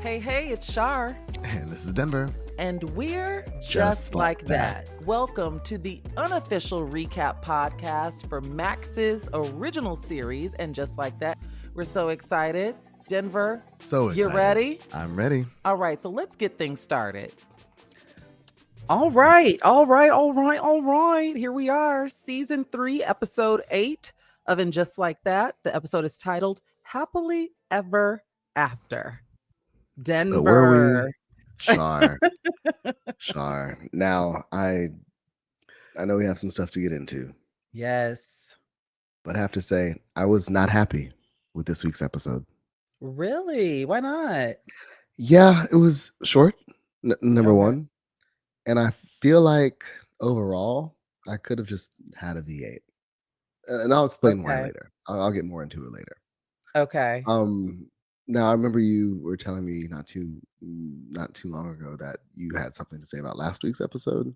Hey, it's Shar. And this is Denver. And we're Just like that. Welcome to the unofficial recap podcast for Max's original series. And just like that, we're so excited. Denver, So you excited. ready? I'm ready. All right, so let's get things started. All right. Here we are, season 3, episode 8 of And Just Like That. The episode is titled Happily Ever After. Denver. But were we? Shar. Now, I know we have some stuff to get into, Yes. but I have to say, I was not happy with this week's episode. Really? Why not? Yeah, it was short, number Okay. one. And I feel like overall, I could have just had a V8. And I'll explain why Okay. later. I'll get more into it later. Okay. Now I remember you were telling me not too long ago that you had something to say about last week's episode.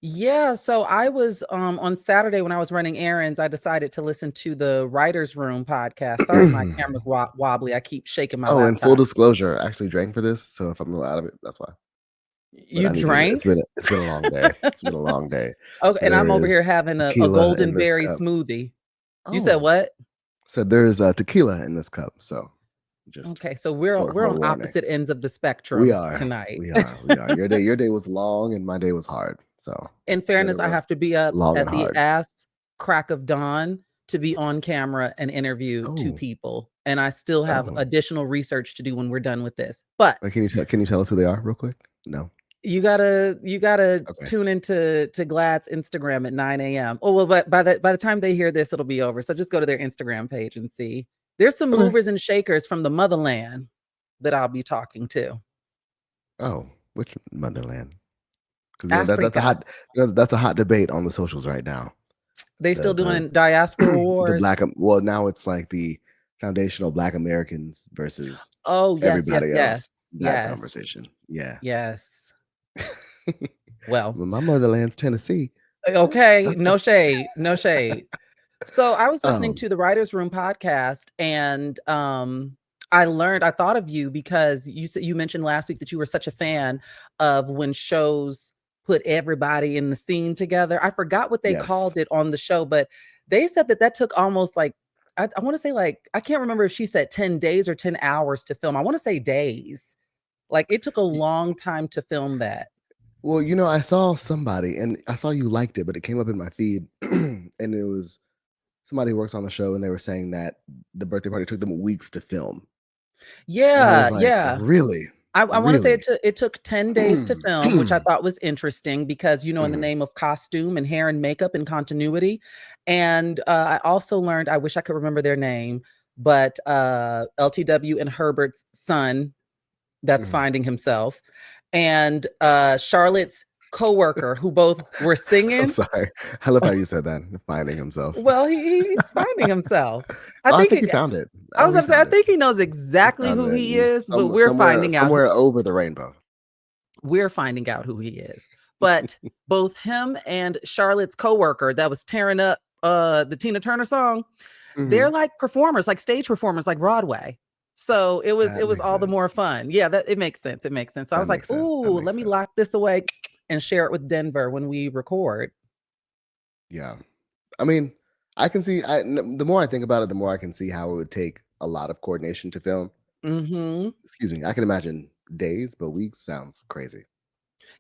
Yeah, so I was on Saturday when I was running errands, I decided to listen to the Writers Room podcast. Sorry, my camera's wobbly. I keep shaking my laptop. And full disclosure, I actually drank for this, so if I'm a little out of it, that's why. You drank? It's been a long day. It's been a long day. Okay, and I'm over here having a golden berry smoothie. You said what? Said there's tequila in this cup, so just okay. So we're on opposite ends of the spectrum. We are tonight. We are. Your day was long, and my day was hard. So, in fairness, I have to be up at the ass crack of dawn to be on camera and interview 2 people, and I still have additional research to do when we're done with this. But can you tell us who they are real quick? No. You gotta tune into Glad's Instagram at 9 a.m. Oh well, but by the time they hear this, it'll be over. So just go to their Instagram page and see. There's some movers and shakers from the motherland that I'll be talking to. Oh, which motherland? Because that's a hot debate on the socials right now. They still doing diaspora wars. Now it's like the foundational Black Americans versus everybody else. That conversation. Yeah. Yes. Well, my motherland's Tennessee. Okay, no shade. So I was listening to the Writers Room podcast, and I thought of you because you mentioned last week that you were such a fan of when shows put everybody in the scene together. I forgot what they called it on the show, but they said that took almost like I want to say I can't remember if she said 10 days or 10 hours to film. I want to say days. Like it took a long time to film that. Well, I saw somebody and I saw you liked it, but it came up in my feed and it was somebody who works on the show and they were saying that the birthday party took them weeks to film. Yeah. Really? I want to say it took 10 days to film, which I thought was interesting because, in the name of costume and hair and makeup and continuity. And I also learned, I wish I could remember their name, but LTW and Herbert's son that's finding himself, and Charlotte's coworker who both were singing. I'm sorry. I love how you said that. Finding himself. Well, he's finding himself. I think he found it. I was going to say, I think he knows exactly who he is, but we're finding out. Somewhere over the rainbow. We're finding out who he is. But both him and Charlotte's coworker that was tearing up the Tina Turner song, they're like performers, like stage performers, like Broadway. So it was all the more fun. Yeah, it makes sense. So I was like, ooh, let me lock this away and share it with Denver when we record. Yeah. I mean, I can see, the more I think about it, the more I can see how it would take a lot of coordination to film. Excuse me. I can imagine days, but weeks sounds crazy.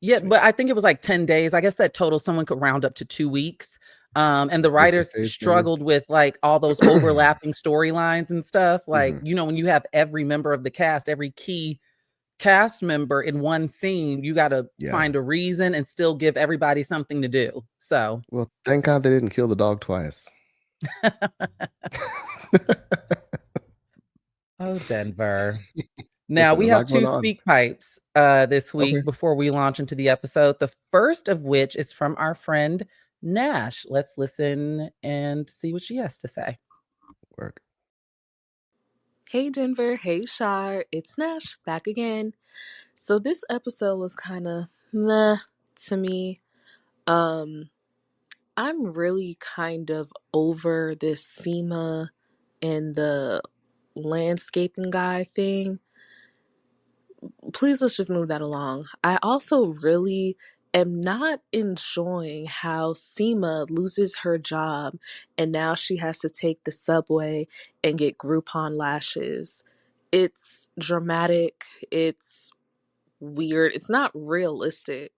Yeah, but I think it was like 10 days. I guess that total someone could round up to 2 weeks. And the writers struggled with like all those overlapping storylines and stuff. Like, when you have every member of the cast, every key cast member in one scene, you got to find a reason and still give everybody something to do. So, well, thank God they didn't kill the dog twice. Oh, Denver. Now we have 2 speak pipes this week before we launch into the episode. The first of which is from our friend Nash. Let's listen and see what she has to say. Work. Hey Denver, hey Shar, it's Nash back again. So this episode was kind of meh to me. I'm really kind of over this Seema and the landscaping guy thing. please let's just move that along. I also really am not enjoying how Seema loses her job and now she has to take the subway and get Groupon lashes. It's dramatic. It's weird. It's not realistic.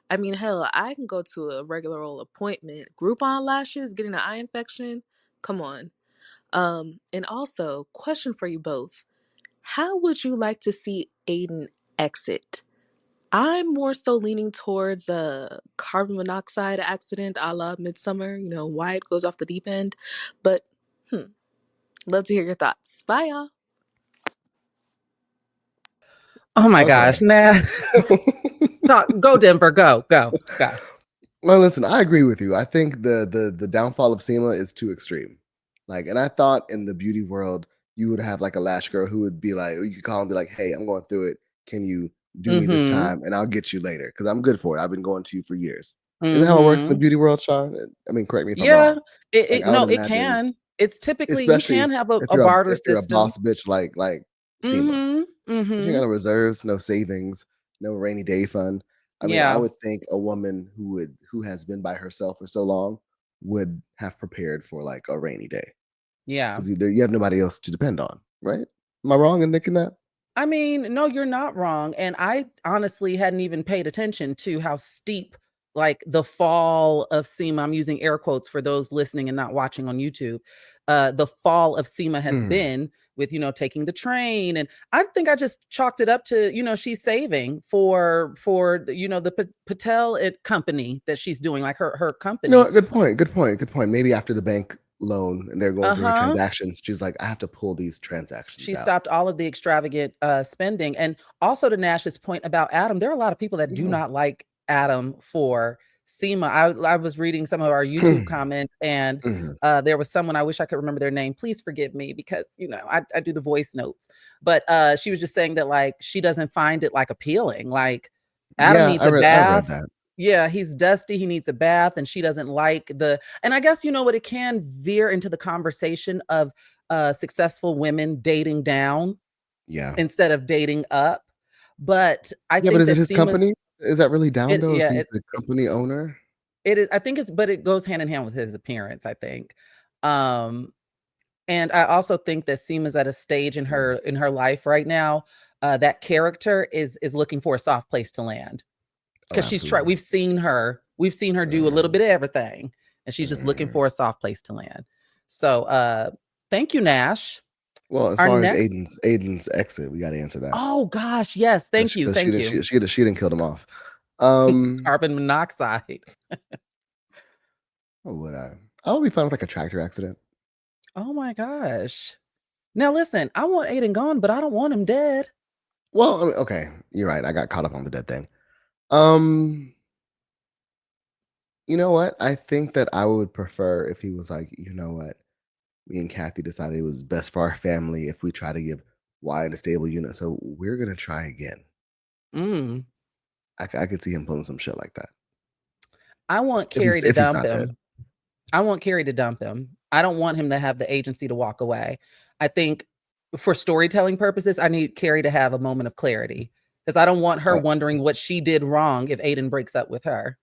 I mean, hell, I can go to a regular old appointment. Groupon lashes, getting an eye infection. Come on. And also, question for you both. How would you like to see Aidan exit? I'm more so leaning towards a carbon monoxide accident a la Midsummer, Wyatt goes off the deep end. But, love to hear your thoughts. Bye, y'all. Oh my gosh, nah. Go Denver, go. Well, listen, I agree with you. I think the downfall of Seema is too extreme. Like, and I thought in the beauty world, you would have like a lash girl who would be like, you could call and be like, hey, I'm going through it. Can you do me this time? And I'll get you later because I'm good for it. I've been going to you for years. Isn't that how it works in the beauty world, Shar? I mean, correct me if I'm wrong. It can. It's typically, you can have a barter if you're system. a boss bitch like Seema. You got no reserves, no savings, no rainy day fund. I mean, I would think a woman who has been by herself for so long would have prepared for like a rainy day. Yeah. Because you have nobody else to depend on, right? Am I wrong in thinking that? I mean, no, you're not wrong. And I honestly hadn't even paid attention to how steep like the fall of Seema, I'm using air quotes for those listening and not watching on YouTube, the fall of Seema has been with, taking the train. And I think I just chalked it up to, she's saving for the Patel company that she's doing, like her company. No, good point. Maybe after the bank loan and they're going through her transactions, she's like, I have to pull these transactions She out. stopped all of the extravagant spending. And also to Nash's point about Adam, there are a lot of people that do not like Adam for Seema. I was reading some of our YouTube comments and there was someone, I wish I could remember their name. Please forgive me because, I do the voice notes. But she was just saying that like she doesn't find it like appealing. Like Adam needs a bath. I read that. Yeah, he's dusty. He needs a bath and she doesn't like and I guess, what, it can veer into the conversation of successful women dating down instead of dating up. But I think but is it his company? Is that really down though? If he's the company owner? It is. I think but it goes hand in hand with his appearance, I think. And I also think that Seema's at a stage in her life right now. That character is looking for a soft place to land. Because she's tried, we've seen her do a little bit of everything, and she's just looking for a soft place to land. So thank you, Nash. Well, as far as Aidan's exit, we got to answer that. Oh gosh, yes, thank you. She didn't kill him off. Carbon monoxide. What would I would be fine with like a tractor accident. Oh my gosh. Now listen, I want Aidan gone, but I don't want him dead. Well, I mean, okay, you're right. I got caught up on the dead thing. You know what? I think that I would prefer if he was like, you know what? Me and Kathy decided it was best for our family if we try to give Wyatt a stable unit. So we're going to try again. I could see him pulling some shit like that. I want Carrie to dump him. I want Carrie to dump him. I don't want him to have the agency to walk away. I think for storytelling purposes, I need Carrie to have a moment of clarity because I don't want her wondering what she did wrong if Aidan breaks up with her.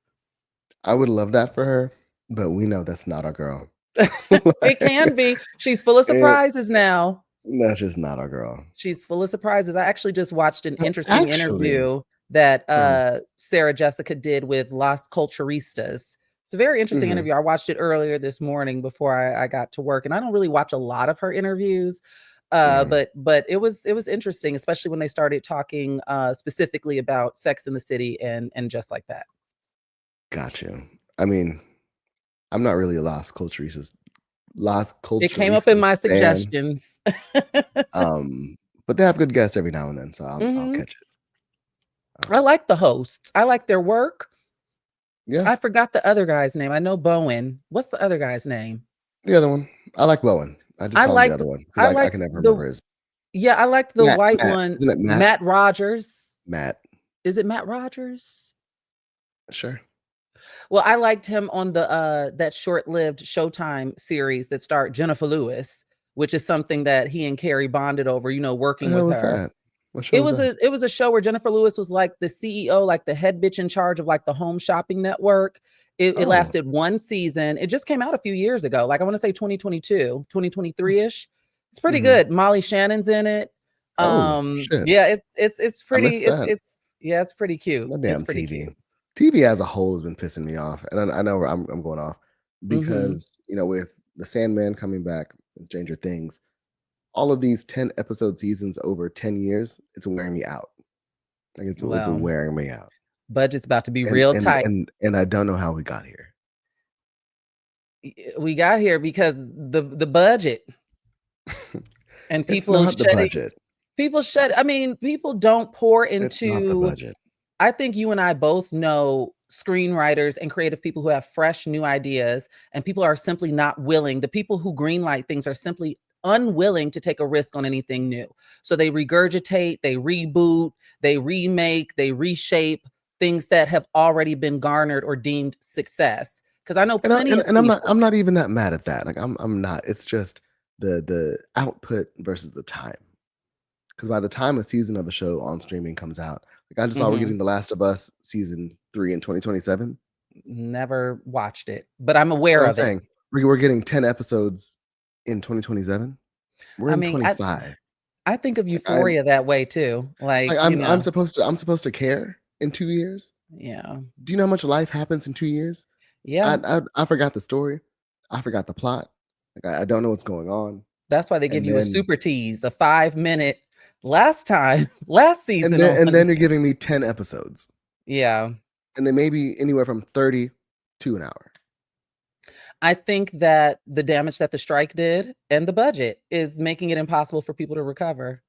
I would love that for her, but we know that's not our girl. It can be. She's full of surprises now. That's just not our girl. She's full of surprises. I actually just watched an interesting interview that Sarah Jessica did with Las Culturistas. It's a very interesting interview. I watched it earlier this morning before I got to work, and I don't really watch a lot of her interviews, but it was interesting, especially when they started talking specifically about Sex in the City and just like that. Gotcha. I mean, I'm not really a Las Culturistas. It came up in my suggestions. But they have good guests every now and then, so I'll catch it. I like the hosts. I like their work. Yeah. I forgot the other guy's name. I know Bowen. What's the other guy's name? The other one. I like Bowen. I just call him the other one. I can never remember his. Yeah, I liked the white one. Isn't it Matt Rogers. Matt. Is it Matt Rogers? Sure. Well, I liked him on the that short-lived Showtime series that starred Jennifer Lewis, which is something that he and Carrie bonded over, working with her. What show was that? It was a show where Jennifer Lewis was like the CEO, like the head bitch in charge of like the home shopping network. It lasted one season. It just came out a few years ago. Like I want to say 2022, 2023-ish. It's pretty good. Molly Shannon's in it. Oh shit. Yeah, it's I missed pretty, that. it's pretty cute. My It's damn pretty TV. cute. TV as a whole has been pissing me off, and I know where I'm going off because with the Sandman coming back and Stranger Things, all of these 10 episode seasons over 10 years, it's wearing me out. Like it's Well, wearing me out. budget's about to be And real and tight. and I don't know how we got here. We got here because the budget and It's people not the shedding. budget. I mean, people don't pour It's not the into. budget. I think you and I both know screenwriters and creative people who have fresh new ideas, and people are simply not willing. The people who greenlight things are simply unwilling to take a risk on anything new. So they regurgitate, they reboot, they remake, they reshape things that have already been garnered or deemed success. Because I know plenty of people. I'm not even that mad at that. Like I'm not. It's just the output versus the time. Because by the time a season of a show on streaming comes out, like I just saw we're getting The Last of Us season 3 in 2027. Never watched it, but I'm aware of it. We're getting 10 episodes in 2027. We're in 25. I think of Euphoria that way too. Like I'm supposed to care in 2 years. Yeah. Do you know how much life happens in 2 years? Yeah. I forgot the story. I forgot the plot. Like I don't know what's going on. That's why they give you a super tease, a 5-minute last season. And then you're giving me 10 episodes. Yeah. And they may be anywhere from 30 to an hour. I think that the damage that the strike did and the budget is making it impossible for people to recover.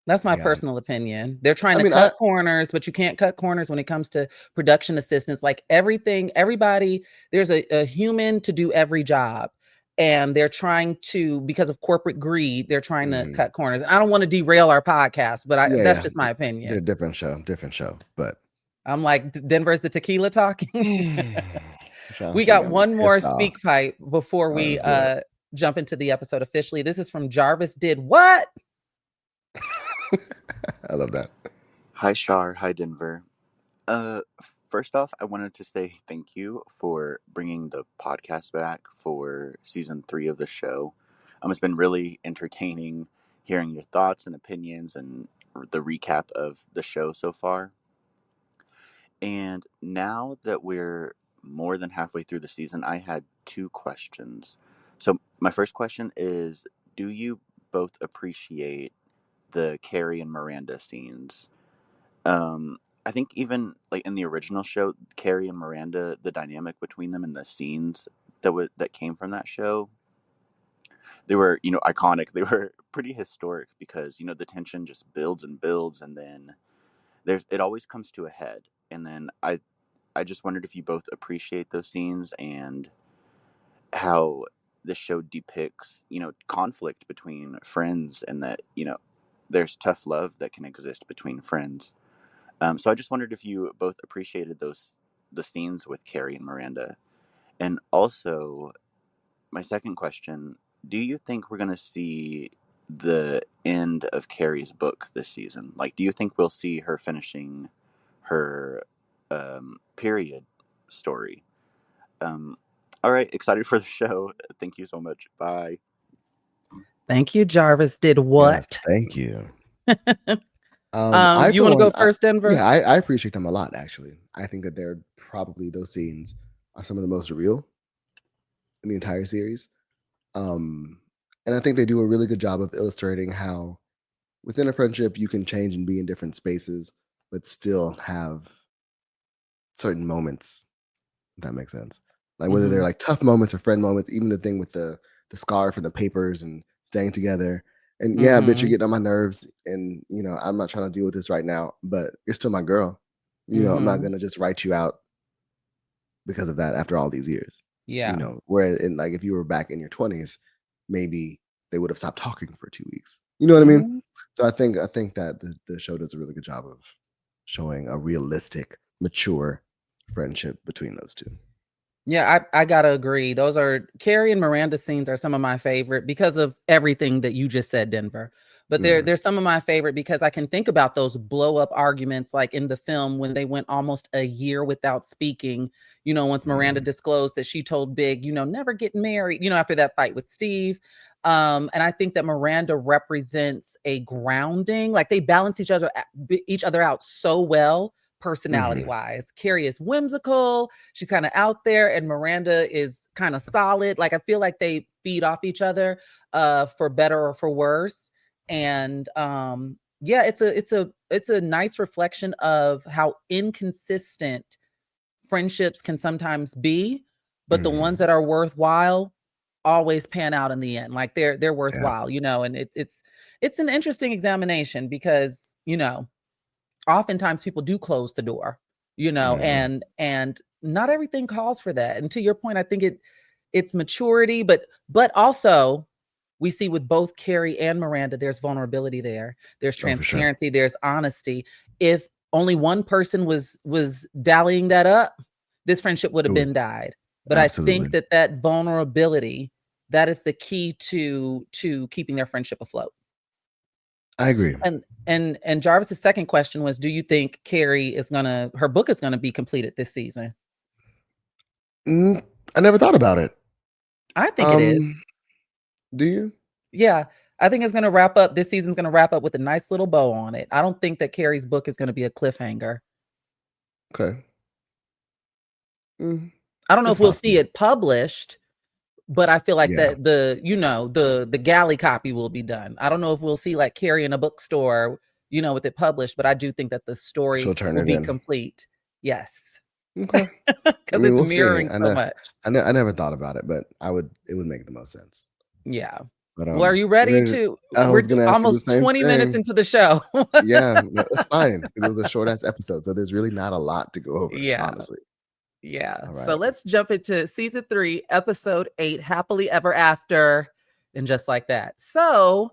That's my personal opinion. They're trying to cut corners, but you can't cut corners when it comes to production assistants. Like everybody, there's a human to do every job. And they're trying to, because of corporate greed, they're trying to cut corners. I don't want to derail our podcast, but that's just my opinion. They're different show. But I'm like, Denver's the tequila talking. We got one more speak pipe before we jump into the episode officially. This is from Jarvis Did What? I love that. Hi, Shar. Hi, Denver. First off, I wanted to say thank you for bringing the podcast back for season 3 of the show. It's been really entertaining hearing your thoughts and opinions and the recap of the show so far. And now that we're more than halfway through the season, I had 2 questions. So my first question is, do you both appreciate the Carrie and Miranda scenes? I think even like in the original show, Carrie and Miranda, the dynamic between them and the scenes that came from that show, they were, iconic. They were pretty historic because, the tension just builds and builds, and then it always comes to a head. And then I just wondered if you both appreciate those scenes and how the show depicts, conflict between friends, and that, there's tough love that can exist between friends. So I just wondered if you both appreciated the scenes with Carrie and Miranda. And also, my second question, do you think we're going to see the end of Carrie's book this season? Like, do you think we'll see her finishing her period story? All right, excited for the show. Thank you so much. Bye. Thank you, Jarvis. Did what? Yes, thank you. You want to go first, Denver? Yeah, I appreciate them a lot, actually. I think that they're probably, those scenes are some of the most real in the entire series. And I think they do a really good job of illustrating how within a friendship you can change and be in different spaces, but still have certain moments, if that makes sense. Like whether they're like tough moments or friend moments, even the thing with the scarf and the papers and staying together. And yeah, bitch, you're getting on my nerves. And, I'm not trying to deal with this right now, but you're still my girl. I'm not going to just write you out because of that after all these years. Yeah. Where like if you were back in your 20s, maybe they would have stopped talking for 2 weeks. You know what I mean? So I think that the show does a really good job of showing a realistic, mature friendship between those two. Yeah, I gotta agree. Those are Carrie and Miranda scenes are some of my favorite because of everything that you just said, Denver. But there's some of my favorite because I can think about those blow up arguments like in the film when they went almost a year without speaking, once Miranda disclosed that she told Big, never get married, after that fight with Steve. And I think that Miranda represents a grounding, like they balance each other out so well personality wise. Carrie is whimsical, she's kind of out there, and Miranda is kind of solid. Like I feel like they feed off each other for better or for worse. And it's a nice reflection of how inconsistent friendships can sometimes be, but the ones that are worthwhile always pan out in the end. Like they're worthwhile, and it's an interesting examination because oftentimes people do close the door, and not everything calls for that. And to your point, I think it's maturity, but also we see with both Carrie and Miranda, there's vulnerability there. There's transparency. There's honesty. If only one person was dallying that up, this friendship would have been died. But absolutely. I think that vulnerability, that is the key to keeping their friendship afloat. I agree. And Jarvis's second question was, do you think Carrie her book is gonna be completed this season? I never thought about it. I think it is. Do you? Yeah, I think it's going to wrap up. This season's going to wrap up with a nice little bow on it. I don't think that Carrie's book is going to be a cliffhanger. Okay. I don't know if we'll see it published, but I feel like that the galley copy will be done. I don't know if we'll see like Carrie in a bookstore, with it published, but I do think that the story will be complete. Yes. Okay. Because it's mirroring so much. I never thought about it, but it would make the most sense. Yeah. But, well, are you ready to? We're almost 20 minutes into the show. Yeah, it's fine because it was a short ass episode, so there's really not a lot to go over. Yeah, honestly. Yeah. Right. So let's jump into season 3, episode 8, Happily Ever After, and just like that. So,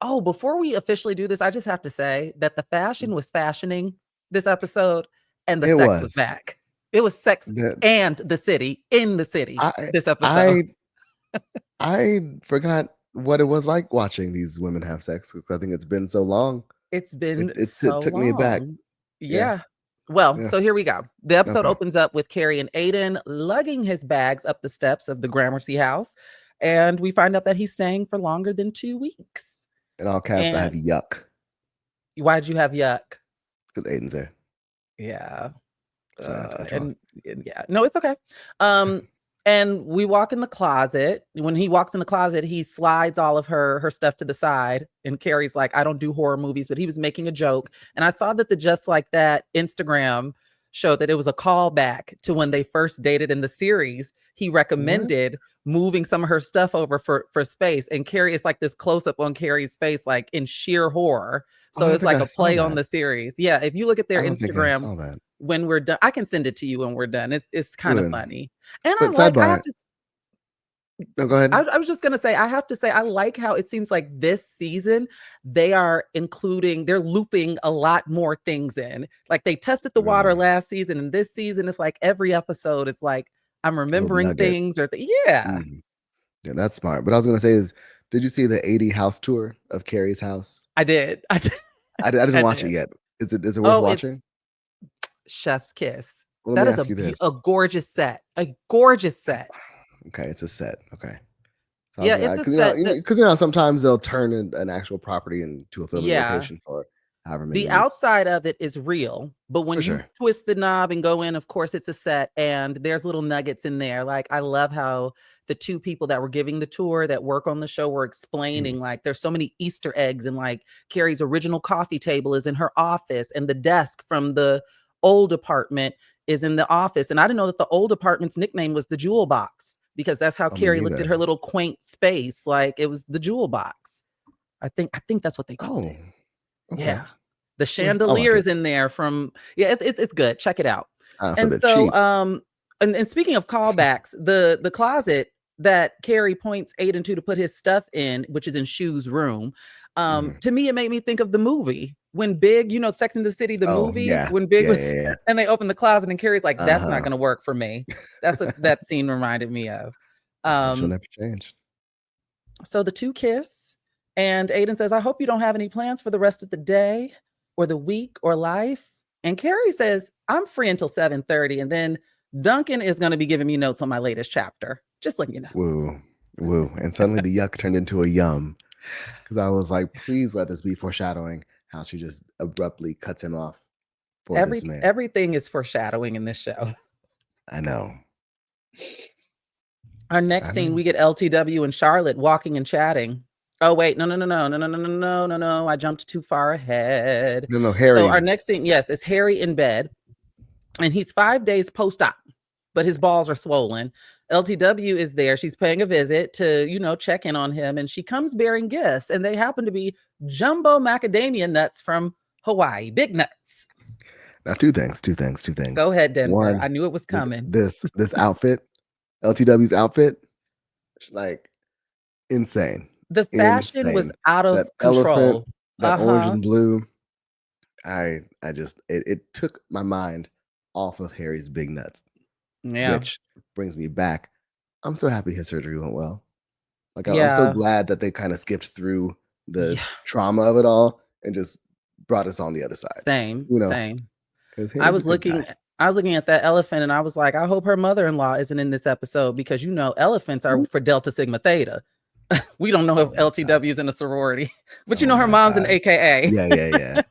before we officially do this, I just have to say that the fashion was fashioning this episode, and the sex was back. It was sex and the city in the city. This episode. I forgot what it was like watching these women have sex because I think it's been so long. It took me back. Yeah. Well, so here we go. The episode opens up with Carrie and Aidan lugging his bags up the steps of the Gramercy house, and we find out that he's staying for longer than 2 weeks. In all caps, I have yuck. Why'd you have yuck? Because Aidan's there. Yeah. No, it's okay. And we walk in the closet. When he walks in the closet, he slides all of her stuff to the side. And Carrie's like, I don't do horror movies, but he was making a joke. And I saw that the Just Like That Instagram showed that it was a callback to when they first dated in the series. He recommended moving some of her stuff over for space. And Carrie is like this close up on Carrie's face, like in sheer horror. So it's like a play on the series. Yeah. If you look at their Instagram, when we're done, I can send it to you when we're done. It's kind of funny. And go ahead. I was just going to say, I have to say, I like how it seems like this season, they're looping a lot more things in. Like they tested the water last season, and this season, it's like every episode is like, I'm remembering things Yeah, that's smart. But I was going to say is, did you see the 80 house tour of Carrie's house? I did. I didn't watch it yet. Is it worth watching? Chef's kiss. Well, that is a gorgeous set. A gorgeous set. Okay, it's a set. Okay. So it's a set. Because sometimes they'll turn an actual property into a filming location for however many. The outside of it is real, but when you twist the knob and go in, of course, it's a set, and there's little nuggets in there. Like I love how the two people that were giving the tour that work on the show were explaining like there's so many Easter eggs, and like Carrie's original coffee table is in her office, and the desk from the old apartment is in the office. And I didn't know that the old apartment's nickname was the Jewel Box, because that's how Carrie looked at her little quaint space. Like it was the Jewel Box. I think that's what they called it. Okay. Yeah. The chandelier is in there from, it's good. Check it out. And speaking of callbacks, the closet that Carrie points Aidan to put his stuff in, which is in Shu's room. To me, it made me think of the movie when Big, Sex and the City, the movie, when Big was, and they opened the closet and Carrie's like, that's not going to work for me. That's what that scene reminded me of. She'll never change. So the two kiss, And Aidan says, I hope you don't have any plans for the rest of the day or the week or life. And Carrie says, I'm free until 7:30. And then Duncan is going to be giving me notes on my latest chapter. Just letting you know. Woo, woo. And suddenly the yuck turned into a yum. Because I was like, please let this be foreshadowing how she just abruptly cuts him off for this man. Everything is foreshadowing in this show. I know. Our next scene, we get LTW and Charlotte walking and chatting. Oh, wait, no. I jumped too far ahead. No, Harry. So our next scene, yes, is Harry in bed. And he's 5 days post-op, but his balls are swollen. LTW is there. She's paying a visit to, check in on him. And she comes bearing gifts. And they happen to be jumbo macadamia nuts from Hawaii. Big nuts. Now, two things. Go ahead, Denver. One, I knew it was coming. This outfit, LTW's outfit, like insane. The fashion was out of control. Elephant, that orange and blue. It took my mind off of Harry's big nuts. Yeah. Which brings me back. I'm so happy his surgery went well. Like, I'm so glad that they kind of skipped through the trauma of it all and just brought us on the other side. Same. I was looking at that elephant and I was like, I hope her mother-in-law isn't in this episode because elephants are for Delta Sigma Theta. We don't know if LTW is in a sorority, but her mom's an AKA. Yeah.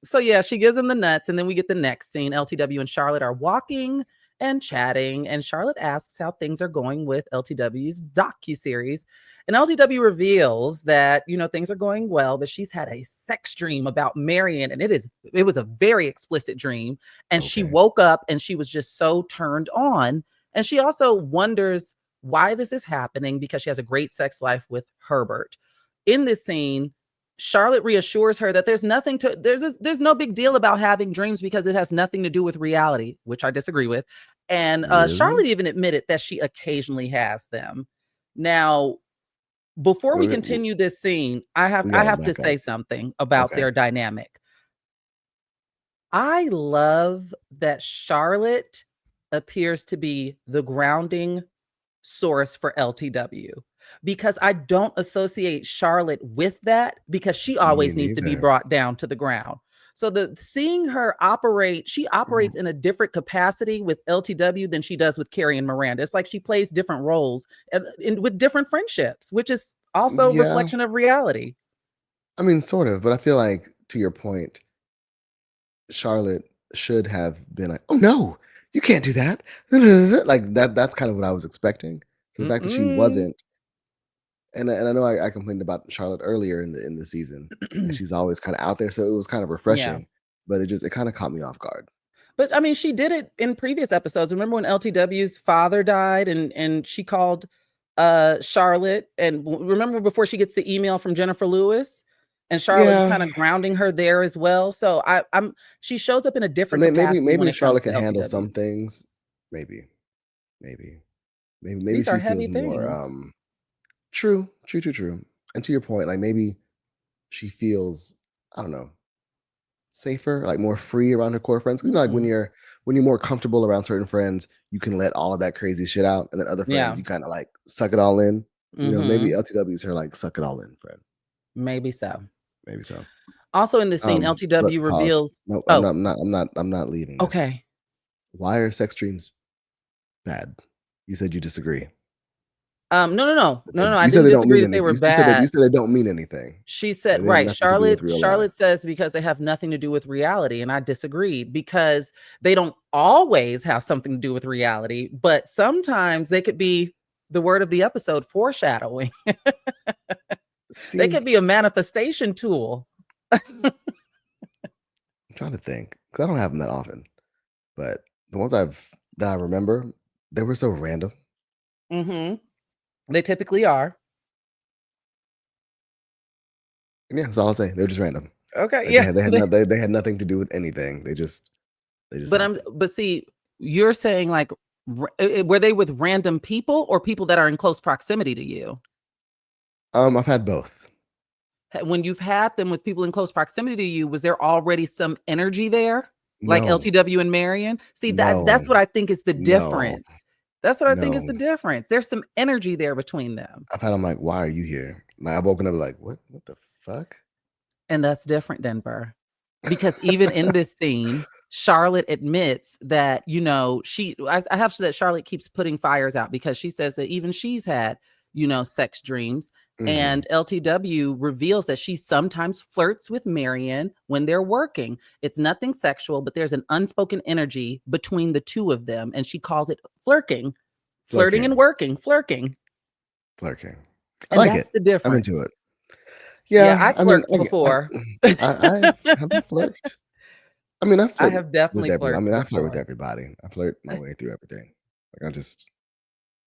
So yeah, she gives him the nuts, and then we get the next scene. LTW and Charlotte are walking and chatting, and Charlotte asks how things are going with LTW's docuseries. And LTW reveals that, things are going well, but she's had a sex dream about Marion, and it was a very explicit dream. And she woke up and she was just so turned on. And she also wonders why this is happening because she has a great sex life with Herbert. In this scene, Charlotte reassures her that there's no big deal about having dreams because it has nothing to do with reality, which I disagree with. And really? Charlotte even admitted that she occasionally has them. Now, before we continue this scene, I have to say something about their dynamic. I love that Charlotte appears to be the grounding source for LTW because I don't associate Charlotte with that because she always needs to be brought down to the ground. So seeing her operate, she operates in a different capacity with LTW than she does with Carrie and Miranda. It's like she plays different roles and with different friendships, which is also a reflection of reality. I mean, sort of, but I feel like, to your point, Charlotte should have been like, oh no, you can't do that. Like that's kind of what I was expecting. So the fact that she wasn't, and I know I complained about Charlotte earlier in the season. She's always kind of out there, so it was kind of refreshing. But it kind of caught me off guard. But I mean, she did it in previous episodes. Remember when LTW's father died and she called Charlotte, and remember before she gets the email from Jennifer Lewis, and Charlotte's kind of grounding her there as well. So she shows up in a different capacity. Maybe Charlotte can handle some things. Maybe these are heavy things. More, True. And to your point, like maybe she feels, I don't know, safer, like more free around her core friends. Because like when you're more comfortable around certain friends, you can let all of that crazy shit out, and then other friends, you kind of like suck it all in. Maybe LTW is her like suck it all in friend. Maybe so. Also in this scene, LTW reveals. No, I'm not leaving. This. Okay. Why are sex dreams bad? You said you disagree. No. I didn't disagree that they were bad. You said they don't mean anything. She said, right. Charlotte says because they have nothing to do with reality. And I disagreed because they don't always have something to do with reality, but sometimes they could be the word of the episode, foreshadowing. They could be a manifestation tool. I'm trying to think because I don't have them that often, but the ones that I remember, they were so random. They typically are. Yeah, that's all I'll say. They're just random. Okay, like they had nothing to do with anything. They just. But see, you're saying like, were they with random people or people that are in close proximity to you? I've had both. When you've had them with people in close proximity to you, was there already some energy there, like LTW and Marion? See, that's what I think is the difference. That's what I think is No. the difference. There's some energy there between them. I've had I'm like, why are you here? Like I've woken up like, what the fuck? And that's different, Denver. Because even in this scene, Charlotte admits that, I have that Charlotte keeps putting fires out because she says that even she's had, sex dreams. And LTW reveals that she sometimes flirts with Marion when they're working. It's nothing sexual, but there's an unspoken energy between the two of them. And she calls it flirting. Flirting and working, flirking. Flirting. I And like that's it. the difference. I'm into it. Yeah, Yeah, I flirted before. I have you flirted? I mean, I flirt have definitely with everybody. I flirted mean, I flirt with before. everybody. I flirt my way through everything. Like I just,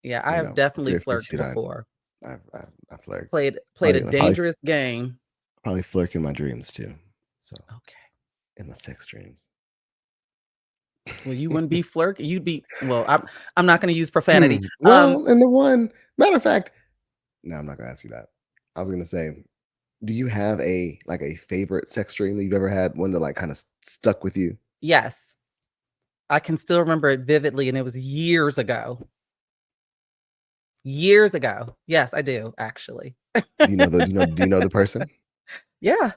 Yeah, I have definitely if you're flirted cute, before. I flirt. Played Probably, a dangerous game. Probably flirt in my dreams too. So Okay. in my sex dreams. Well, you wouldn't be flirting. You'd be. Well, I'm not going to use profanity. Well, and the one matter of fact, no, I'm not gonna ask you that. I was gonna say, do you have a favorite sex dream that you've ever had? One that like kind of stuck with you? Yes, I can still remember it vividly, and it was years ago. Years ago. Yes, I do actually. Do you know the person? Yeah.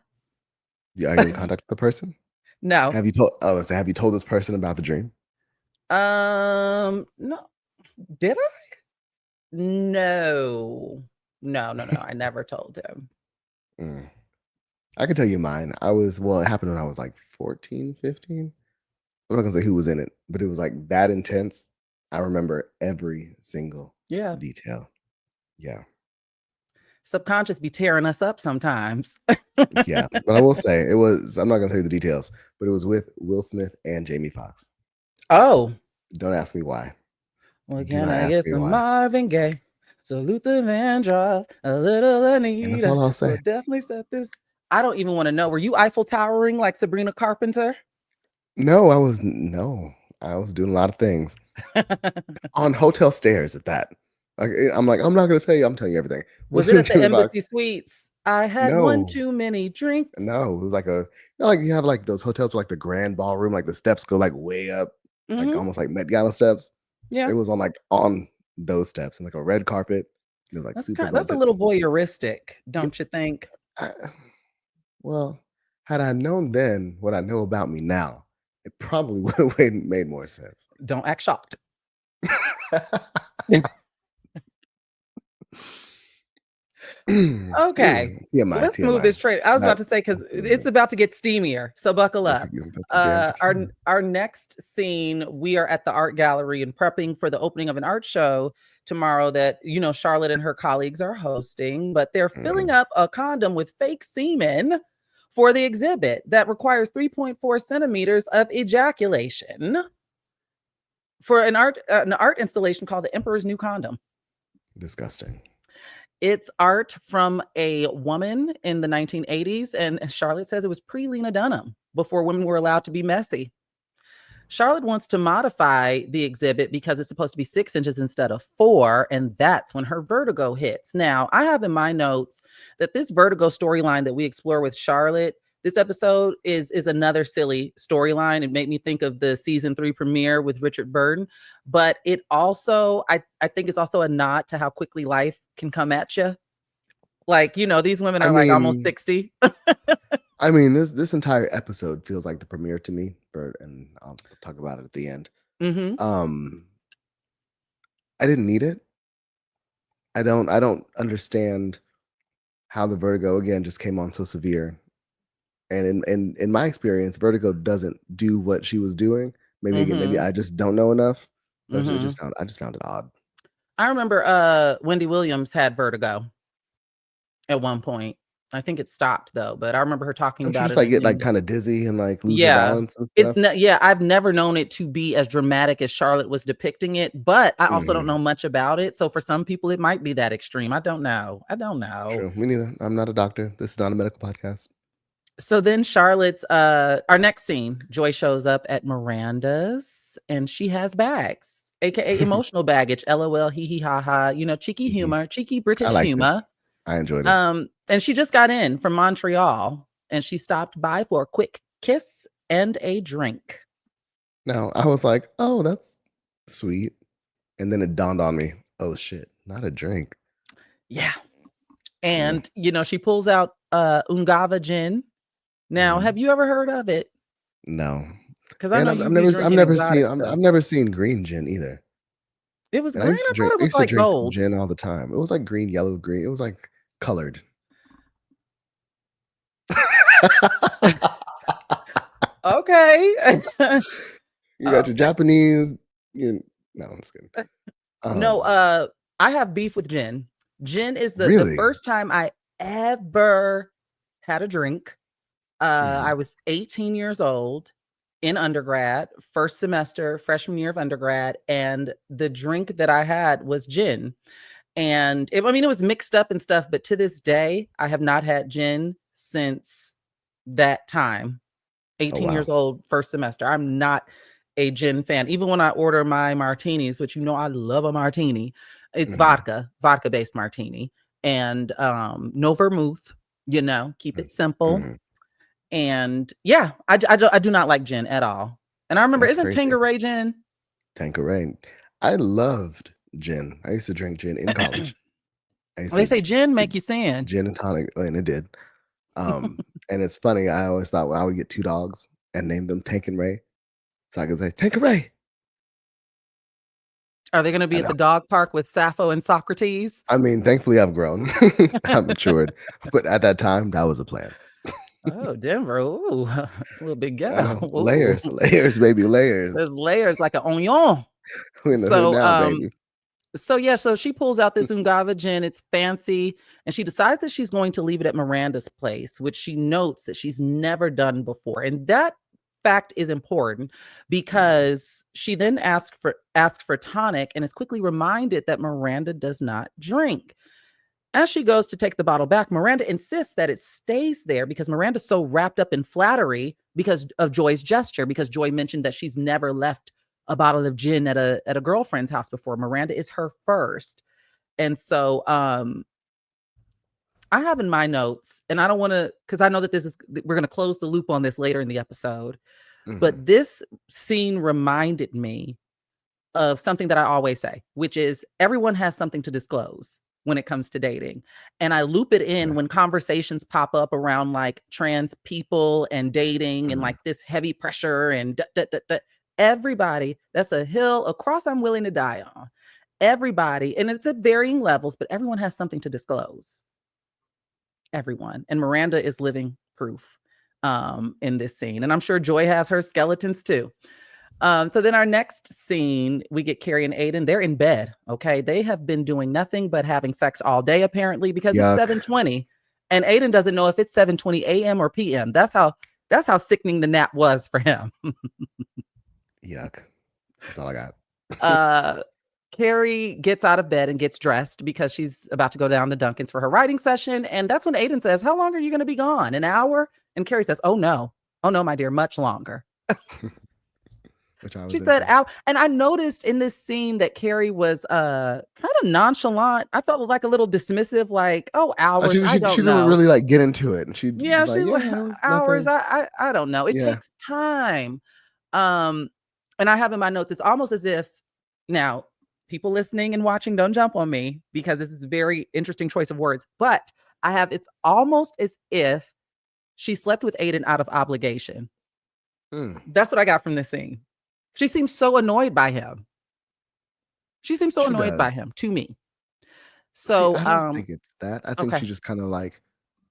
Are you in contact with the person? No. Have you told this person about the dream? No. Did I? No. No. I never told him. I can tell you mine. It happened when I was like 14, 15. I'm not gonna say who was in it, but it was like that intense. I remember every single detail. Yeah. Subconscious be tearing us up sometimes. Yeah. But I will say I'm not gonna tell you the details, but it was with Will Smith and Jamie Foxx. Oh. Don't ask me why. Well, can I get some Marvin Gaye? So Luther Vandross, a little Anita. And that's all I'll say. We'll definitely set this. I don't even want to know. Were you Eiffel Towering like Sabrina Carpenter? No, I was doing a lot of things. On hotel stairs at that. I'm like, I'm not gonna tell you, I'm telling you everything. Was it at the Embassy Suites? I had one too many drinks. No, it was like you have like those hotels with like the grand ballroom, like the steps go like way up, like almost like Met Gala steps. Yeah. It was on those steps and like a red carpet. It was like that's a little voyeuristic, don't you think? Well, had I known then what I know about me now, it probably would have made more sense. Don't act shocked. Okay. Let's move this trade. I was about to say because it's about to get steamier, so buckle up. Our next scene, we are at the art gallery and prepping for the opening of an art show tomorrow that Charlotte and her colleagues are hosting, but they're filling up a condom with fake semen for the exhibit that requires 3.4 centimeters of ejaculation for an art installation called The Emperor's New Condom. Disgusting. It's art from a woman in the 1980s, and Charlotte says it was pre-Lena Dunham, before women were allowed to be messy. Charlotte wants to modify the exhibit because it's supposed to be 6 inches instead of 4, and that's when her vertigo hits. Now, I have in my notes that this vertigo storyline that we explore with Charlotte, this episode is another silly storyline. It made me think of the season 3 premiere with Richard Burton, but it also, I think it's also a nod to how quickly life can come at you. Like, these women are like almost 60. I mean, this entire episode feels like the premiere to me, and I'll talk about it at the end. I didn't need it. I don't understand how the vertigo again just came on so severe. And in my experience, vertigo doesn't do what she was doing. Maybe I just don't know enough. But I just found it odd. I remember Wendy Williams had vertigo at one point. I think it stopped though, but I remember her talking about just it. Like get like kind of dizzy and like lose her balance and stuff. I've never known it to be as dramatic as Charlotte was depicting it, but I also don't know much about it. So for some people, it might be that extreme. I don't know. True. Me neither. I'm not a doctor. This is not a medical podcast. So then Charlotte's our next scene, Joy shows up at Miranda's and she has bags, aka emotional baggage. LOL, hee hee ha ha, cheeky humor, cheeky British humor. I enjoyed it. And she just got in from Montreal and she stopped by for a quick kiss and a drink. Now I was like, oh, that's sweet. And then it dawned on me, oh shit, not a drink. Yeah. And, she pulls out Ungava gin. Now, have you ever heard of it? No. Because I And know I've you be never drinking exotic I've stuff. never seen green gin either. It was And I green? used to I thought it was like drink gold. gin all the time. It was like green, yellow, green. It was like colored. Okay. You got your Japanese. No, I'm just kidding. No, I have beef with gin. Gin is the Really? first time I ever had a drink. I was 18 years old in undergrad, first semester, freshman year of undergrad, and the drink that I had was gin. And it was mixed up and stuff, but to this day, I have not had gin since that time. 18 years old, first semester. I'm not a gin fan. Even when I order my martinis, which I love a martini, it's vodka-based martini, and no vermouth, keep it simple. And yeah, I do not like gin at all. And I remember, That's isn't crazy. Tanqueray gin? Tanqueray. I loved gin. I used to drink gin in college. They say gin make you sin. Gin and tonic, and it did. And it's funny. I always thought when I would get two dogs and name them Tank and Ray, so I could say Tank and Ray. Are they going to be at the dog park with Sappho and Socrates? I mean, thankfully I've grown, I've matured, but at that time that was a plan. Oh, Denver! Ooh, a little bit ghetto. Layers, baby, layers. There's layers like an onion. We're in the hood now, baby. So she pulls out this Ungava gin. It's fancy, and she decides that she's going to leave it at Miranda's place, which she notes that she's never done before. And that fact is important because she then asks for tonic and is quickly reminded that Miranda does not drink. As she goes to take the bottle back, Miranda insists that it stays there because Miranda's so wrapped up in flattery because of Joy's gesture, because Joy mentioned that she's never left a bottle of gin at a girlfriend's house before. Miranda is her first. And so I have in my notes, and I don't want to, because I know that we're going to close the loop on this later in the episode, but this scene reminded me of something that I always say, which is everyone has something to disclose when it comes to dating. And I loop it in when conversations pop up around like trans people and dating and like this heavy pressure and everybody, that's a cross I'm willing to die on. Everybody, and it's at varying levels, but everyone has something to disclose. Everyone. And Miranda is living proof in this scene. And I'm sure Joy has her skeletons too. So then our next scene, we get Carrie and Aidan. They're in bed. Okay. They have been doing nothing but having sex all day, apparently, because it's 7:20. And Aidan doesn't know if it's 7:20 a.m. or p.m. That's how sickening the nap was for him. Yuck. That's all I got. Carrie gets out of bed and gets dressed because she's about to go down to Duncan's for her writing session. And that's when Aidan says, "How long are you going to be gone? An hour?" And Carrie says, "Oh no, my dear, much longer." She said out. And I noticed in this scene that Carrie was kind of nonchalant. I felt like a little dismissive, like, "Oh, hours." She didn't really like get into it. And she was like, hours. I don't know. It takes time. And I have in my notes, it's almost as if, now people listening and watching, don't jump on me because this is a very interesting choice of words, but it's almost as if she slept with Aidan out of obligation. That's what I got from this scene. She seems so annoyed by him. She seems so annoyed by him to me. So I don't think it's that. I think she's just kind of like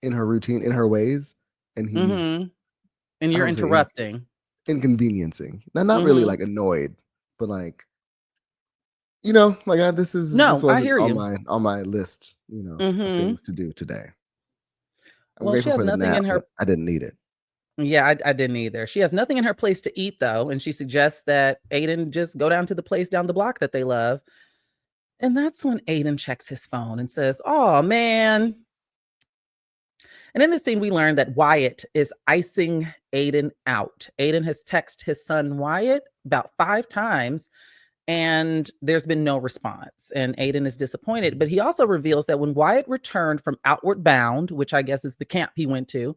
in her routine, in her ways, and he's and you're interrupting, inconveniencing. Not really like annoyed, but like, like this wasn't I hear you. on my list, of things to do today. I'm grateful she has for the nothing nap, in her. but I didn't need it. Yeah, I didn't either. She has nothing in her place to eat, though, and she suggests that Aidan just go down to the place down the block that they love. And that's when Aidan checks his phone and says, "Oh, man." And in this scene, we learn that Wyatt is icing Aidan out. Aidan has texted his son Wyatt about 5 times, and there's been no response. And Aidan is disappointed. But he also reveals that when Wyatt returned from Outward Bound, which I guess is the camp he went to,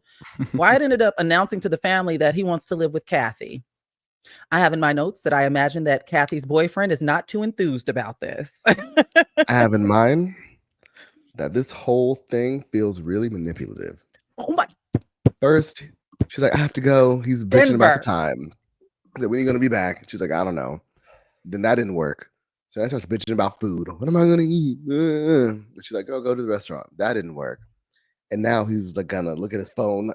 Wyatt ended up announcing to the family that he wants to live with Kathy. I have in my notes that I imagine that Kathy's boyfriend is not too enthused about this. I have in mind that this whole thing feels really manipulative. Oh my First, she's like, I have to go. He's bitching about the Denver. time. That when are you gonna be back? She's like, I don't know. Then that didn't work. So I starts bitching about food. What am I gonna eat? And she's like, oh, go to the restaurant. That didn't work. And now he's like gonna look at his phone.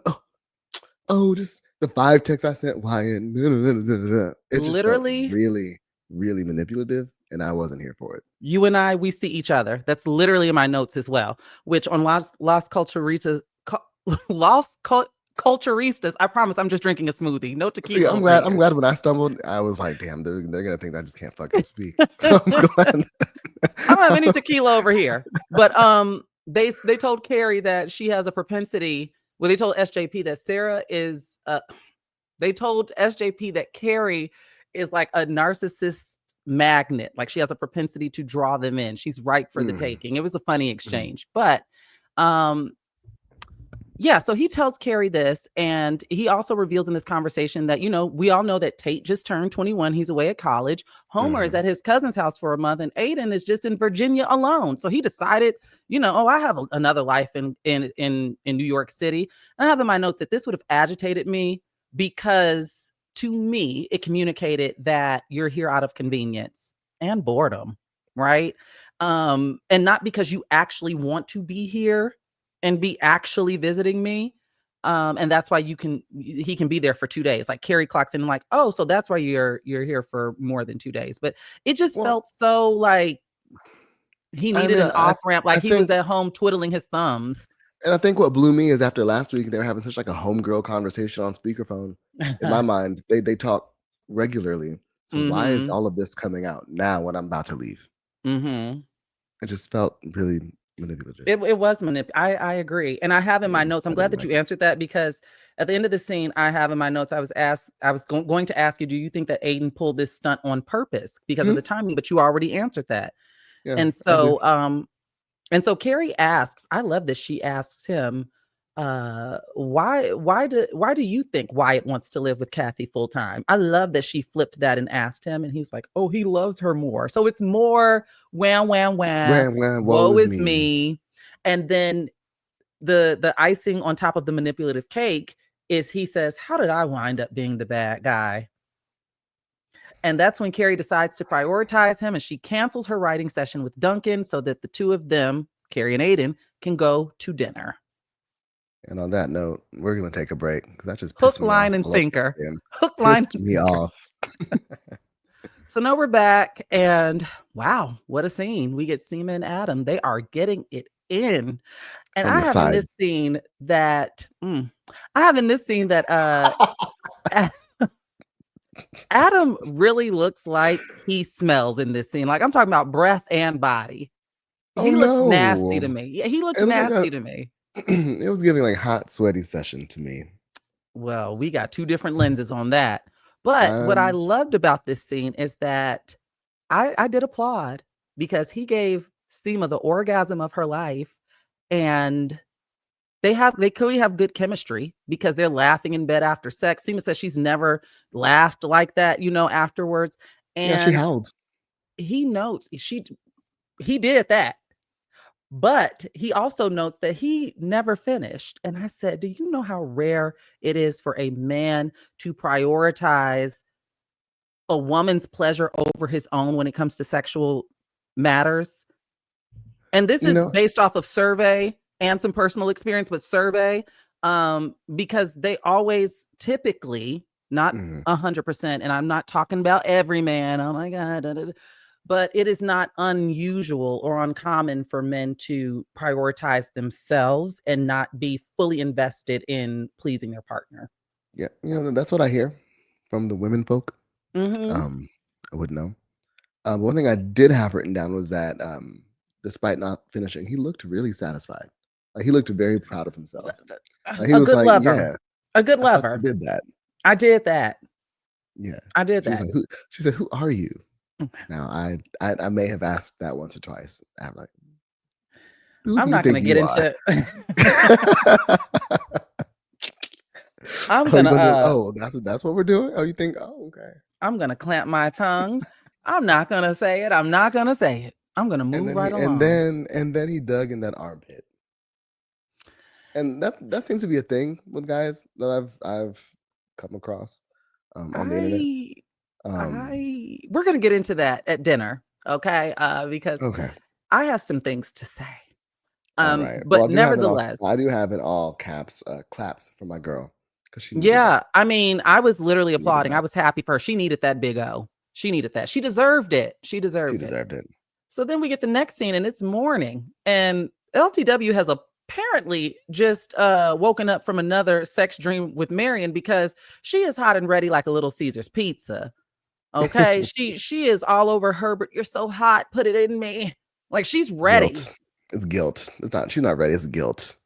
Oh, just the 5 texts I sent Wyatt. It just felt Literally, really, really manipulative, and I wasn't here for it. you and I, we see each other. That's literally in my notes as well. Which on Las Culturistas, Culturistas, I promise I'm just drinking a smoothie. No tequila. See, I'm glad when I stumbled, I was like, damn, they're gonna think I just can't fucking speak. So I'm glad. I don't have any tequila over here. But they told Carrie that she has a propensity. Well, they told SJP that Sarah is they told SJP that Carrie is like a narcissist magnet. Like she has a propensity to draw them in. She's ripe for the taking. It was a funny exchange. But yeah, so he tells Carrie this, and he also reveals in this conversation that, you know, we all know that Tate just turned 21. He's away at college. Homer is at his cousin's house for a month, and Aidan is just in Virginia alone. So he decided, you know, oh, I have another life in New York City. And I have in my notes that this would have agitated me because to me, it communicated that you're here out of convenience and boredom, right? And not because you actually want to be here and be actually visiting me. And that's why he can be there for 2 days. Like Carrie clocks in like, oh, so that's why you're here for more than 2 days. But it just felt so like he needed an off ramp, like he was at home twiddling his thumbs. And I think what blew me is after last week, they were having such like a homegirl conversation on speakerphone. In my mind, they talk regularly. So why is all of this coming out now when I'm about to leave? It just felt really manipulative. It was manipulative. I agree. And I have in my notes, I'm glad that you answered that, because at the end of the scene, I have in my notes, I was going to ask you, do you think that Aidan pulled this stunt on purpose because of the timing? But you already answered that. Yeah, and so Carrie asks, I love this. She asks him, why do you think Wyatt wants to live with Kathy full time? I love that she flipped that and asked him, and he's like, oh, he loves her more. So it's more wham, woe is me. And then the icing on top of the manipulative cake is he says, how did I wind up being the bad guy? And that's when Carrie decides to prioritize him, and she cancels her writing session with Duncan so that the two of them, Carrie and Aidan, can go to dinner. And on that note, we're going to take a break because that just hook, line, and sinker. Hook, line, and me off. So now we're back, and wow, what a scene. We get Seema and Adam. They are getting it in. And I have in this scene that Adam really looks like he smells in this scene. Like I'm talking about breath and body. He looks nasty to me. Yeah, he looks nasty to me. It was giving like hot, sweaty session to me. Well, we got two different lenses on that. But what I loved about this scene is that I did applaud, because he gave Seema the orgasm of her life, and they clearly have good chemistry because they're laughing in bed after sex. Seema says she's never laughed like that, you know, afterwards. And yeah, she howled. He notes he did that. But he also notes that he never finished. And I said, do you know how rare it is for a man to prioritize a woman's pleasure over his own when it comes to sexual matters? And this is based off of survey and some personal experience with survey, because they always typically, not 100%, and I'm not talking about every man, oh my God, but it is not unusual or uncommon for men to prioritize themselves and not be fully invested in pleasing their partner. Yeah, that's what I hear from the women folk. I wouldn't know. One thing I did have written down was that despite not finishing, he looked really satisfied. Like he looked very proud of himself. He was like, lover. Yeah, a good lover. I did that. I did that. Yeah, I did that. She said, who are you? Now, I may have asked that once or twice. I'm like, I'm not going to get into I'm Oh, you gonna gonna do? Oh, that's what we're doing. Oh, you think? Oh, okay. I'm gonna clamp my tongue. I'm not gonna say it. I'm not gonna say it. I'm gonna And move then right along. he dug in that armpit, and that seems to be a thing with guys that I've come across on the internet. I Um, we're gonna get into that at dinner, okay? Because okay, I have some things to say. all right. Well, But nevertheless, I do have it all caps, claps for my girl because she needed that. yeah, I mean, I was literally She needed applauding. I that. was happy for her. She needed that big O. She needed that. She deserved it. She She deserved it. deserved it. So then we get the next scene and it's morning and LTW has apparently just woken up from another sex dream with Marion because she is hot and ready like a Little Caesar's pizza. Okay? She is all over Herbert. You're so hot. Put it in me. Like she's ready. Guilt. It's guilt. It's not. She's not ready. It's guilt.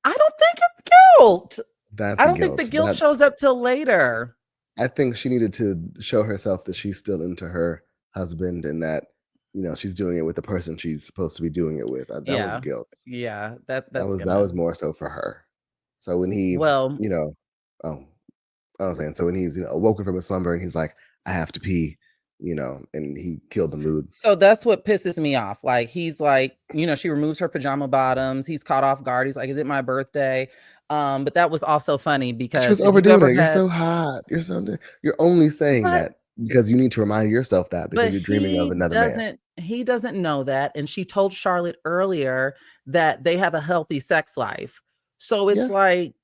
I don't think it's guilt. That's I don't think the guilt. guilt shows up till later. I think she needed to show herself that she's still into her husband and that she's doing it with the person she's supposed to be doing it with. That was Yeah. guilt. Yeah, That that's was gonna more so for her. So when he, well, oh, I was saying, so when he's awoken from his slumber and he's like, I have to pee, and he killed the mood. so that's what pisses me off. Like he's like, she removes her pajama bottoms. He's caught off guard. He's like, "Is it my birthday?" But that was also funny She because was if you've overdoing ever it. You're had, so hot. You're only saying but that because you need to remind yourself that because but you're dreaming of another man. he doesn't know that. And she told Charlotte earlier that they have a healthy sex life. So it's Yeah, like,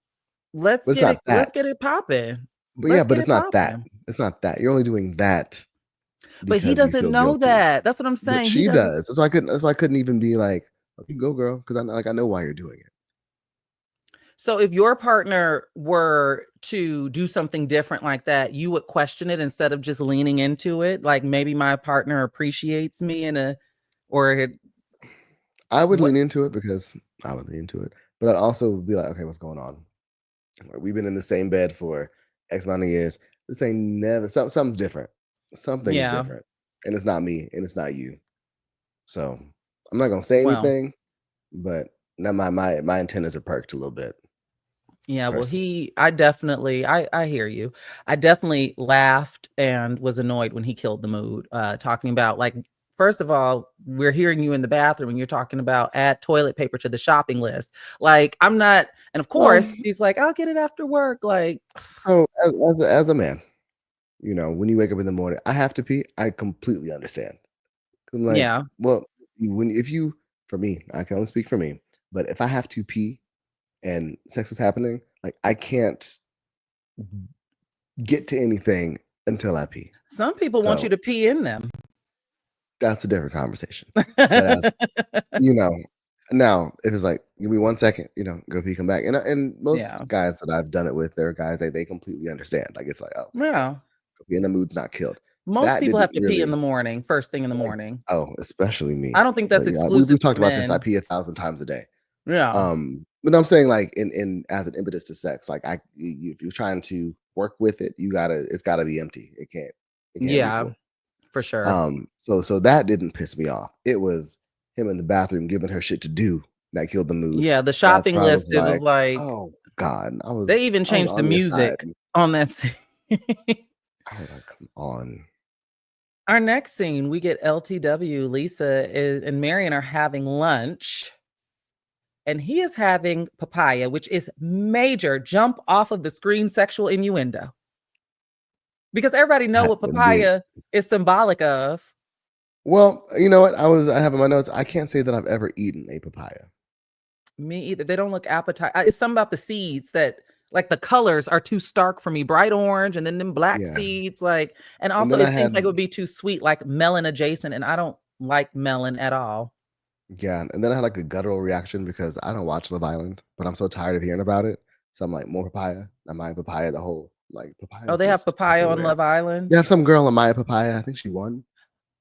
let's but it's get not it, that. let's get it popping. But yeah, Let's but get it's it not that. popping. It's not that. You're only doing that But he because you doesn't feel know guilty. that. That's what I'm But saying. He she doesn't. does. That's why I couldn't even be like, okay, go girl, because I know why you're doing it. So if your partner were to do something different like that, you would question it instead of just leaning into it. Like maybe my partner appreciates me or I would what? lean into it because I would lean into it, but I'd also be like, okay, what's going on? Like, we've been in the same bed for X amount of years. This ain't never something's different. Something is Yeah. different, and it's not me, and it's not you. So I'm not gonna say Well, anything, but now my antennas are perked a little bit. yeah. Well, Personally, I hear you. I definitely laughed and was annoyed when he killed the mood, talking about like, first of all, we're hearing you in the bathroom and you're talking about add toilet paper to the shopping list. Like, I'm not, and of well, course, she's like, I'll get it after work. Like, so as a man, when you wake up in the morning, I have to pee. I completely understand. I'm like, yeah. well, if you, for me, I can only speak for me, but if I have to pee and sex is happening, like I can't get to anything until I pee. Some people want you So to pee in them. that's a different conversation. But as now, if it's like, give me 1 second, go pee, come back, and Yeah. most guys that I've done it with, they're guys they completely understand. Like it's like, oh, Yeah. go pee and the mood's not killed. Most That people didn't have to pee in the really morning, first thing in the like. morning. Oh, especially I me. don't think But that's yeah, exclusive we've to talked about this. I men. pee 1,000 times a day. Yeah. But I'm saying like in as an impetus to sex, like if you're trying to work with it, it's gotta be empty. It can't be Yeah, full. for sure. So that didn't piss me off. It was him in the bathroom giving her shit to do that killed the mood. Yeah, the That's shopping where I was list, it was like, like oh God. they even I was changed the on your side. music on that scene. I was like, come on. Our next scene, we get LTW, and Marion are having lunch, and he is having papaya, which is major jump off of the screen sexual innuendo. Because everybody know what Indeed. papaya is symbolic of. Well, you know what? I have in my notes. I can't say that I've ever eaten a papaya. Me either. They don't look appetizing. It's something about the seeds that, like, the colors are too stark for me. Bright orange and then them black Yeah. seeds, like, and And also then I it seems had like it would be too sweet, like melon adjacent, and I don't like melon at all. Yeah, and then I had like a guttural reaction because I don't watch Love Island, but I'm so tired of hearing about it. So I'm like, more papaya. I'm eyeing papaya the whole like papaya Oh, is they have just papaya on everywhere. Love Island. They have some girl Amaya Papaya. I think she won.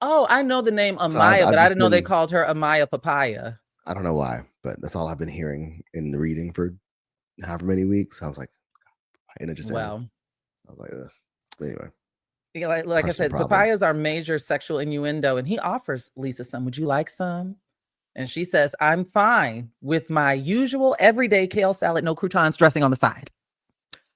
Oh, I know the name So Amaya, I've but I just didn't know they been called her Amaya Papaya. I don't know why, but that's all I've been hearing in the reading for however many weeks. I was like, and it just ended. Well, I was like, ugh. But anyway, yeah, like I personal said, problem. papayas are major sexual innuendo, and he offers Lisa some. Would you like some? And she says, I'm fine with my usual everyday kale salad, no croutons, dressing on the side.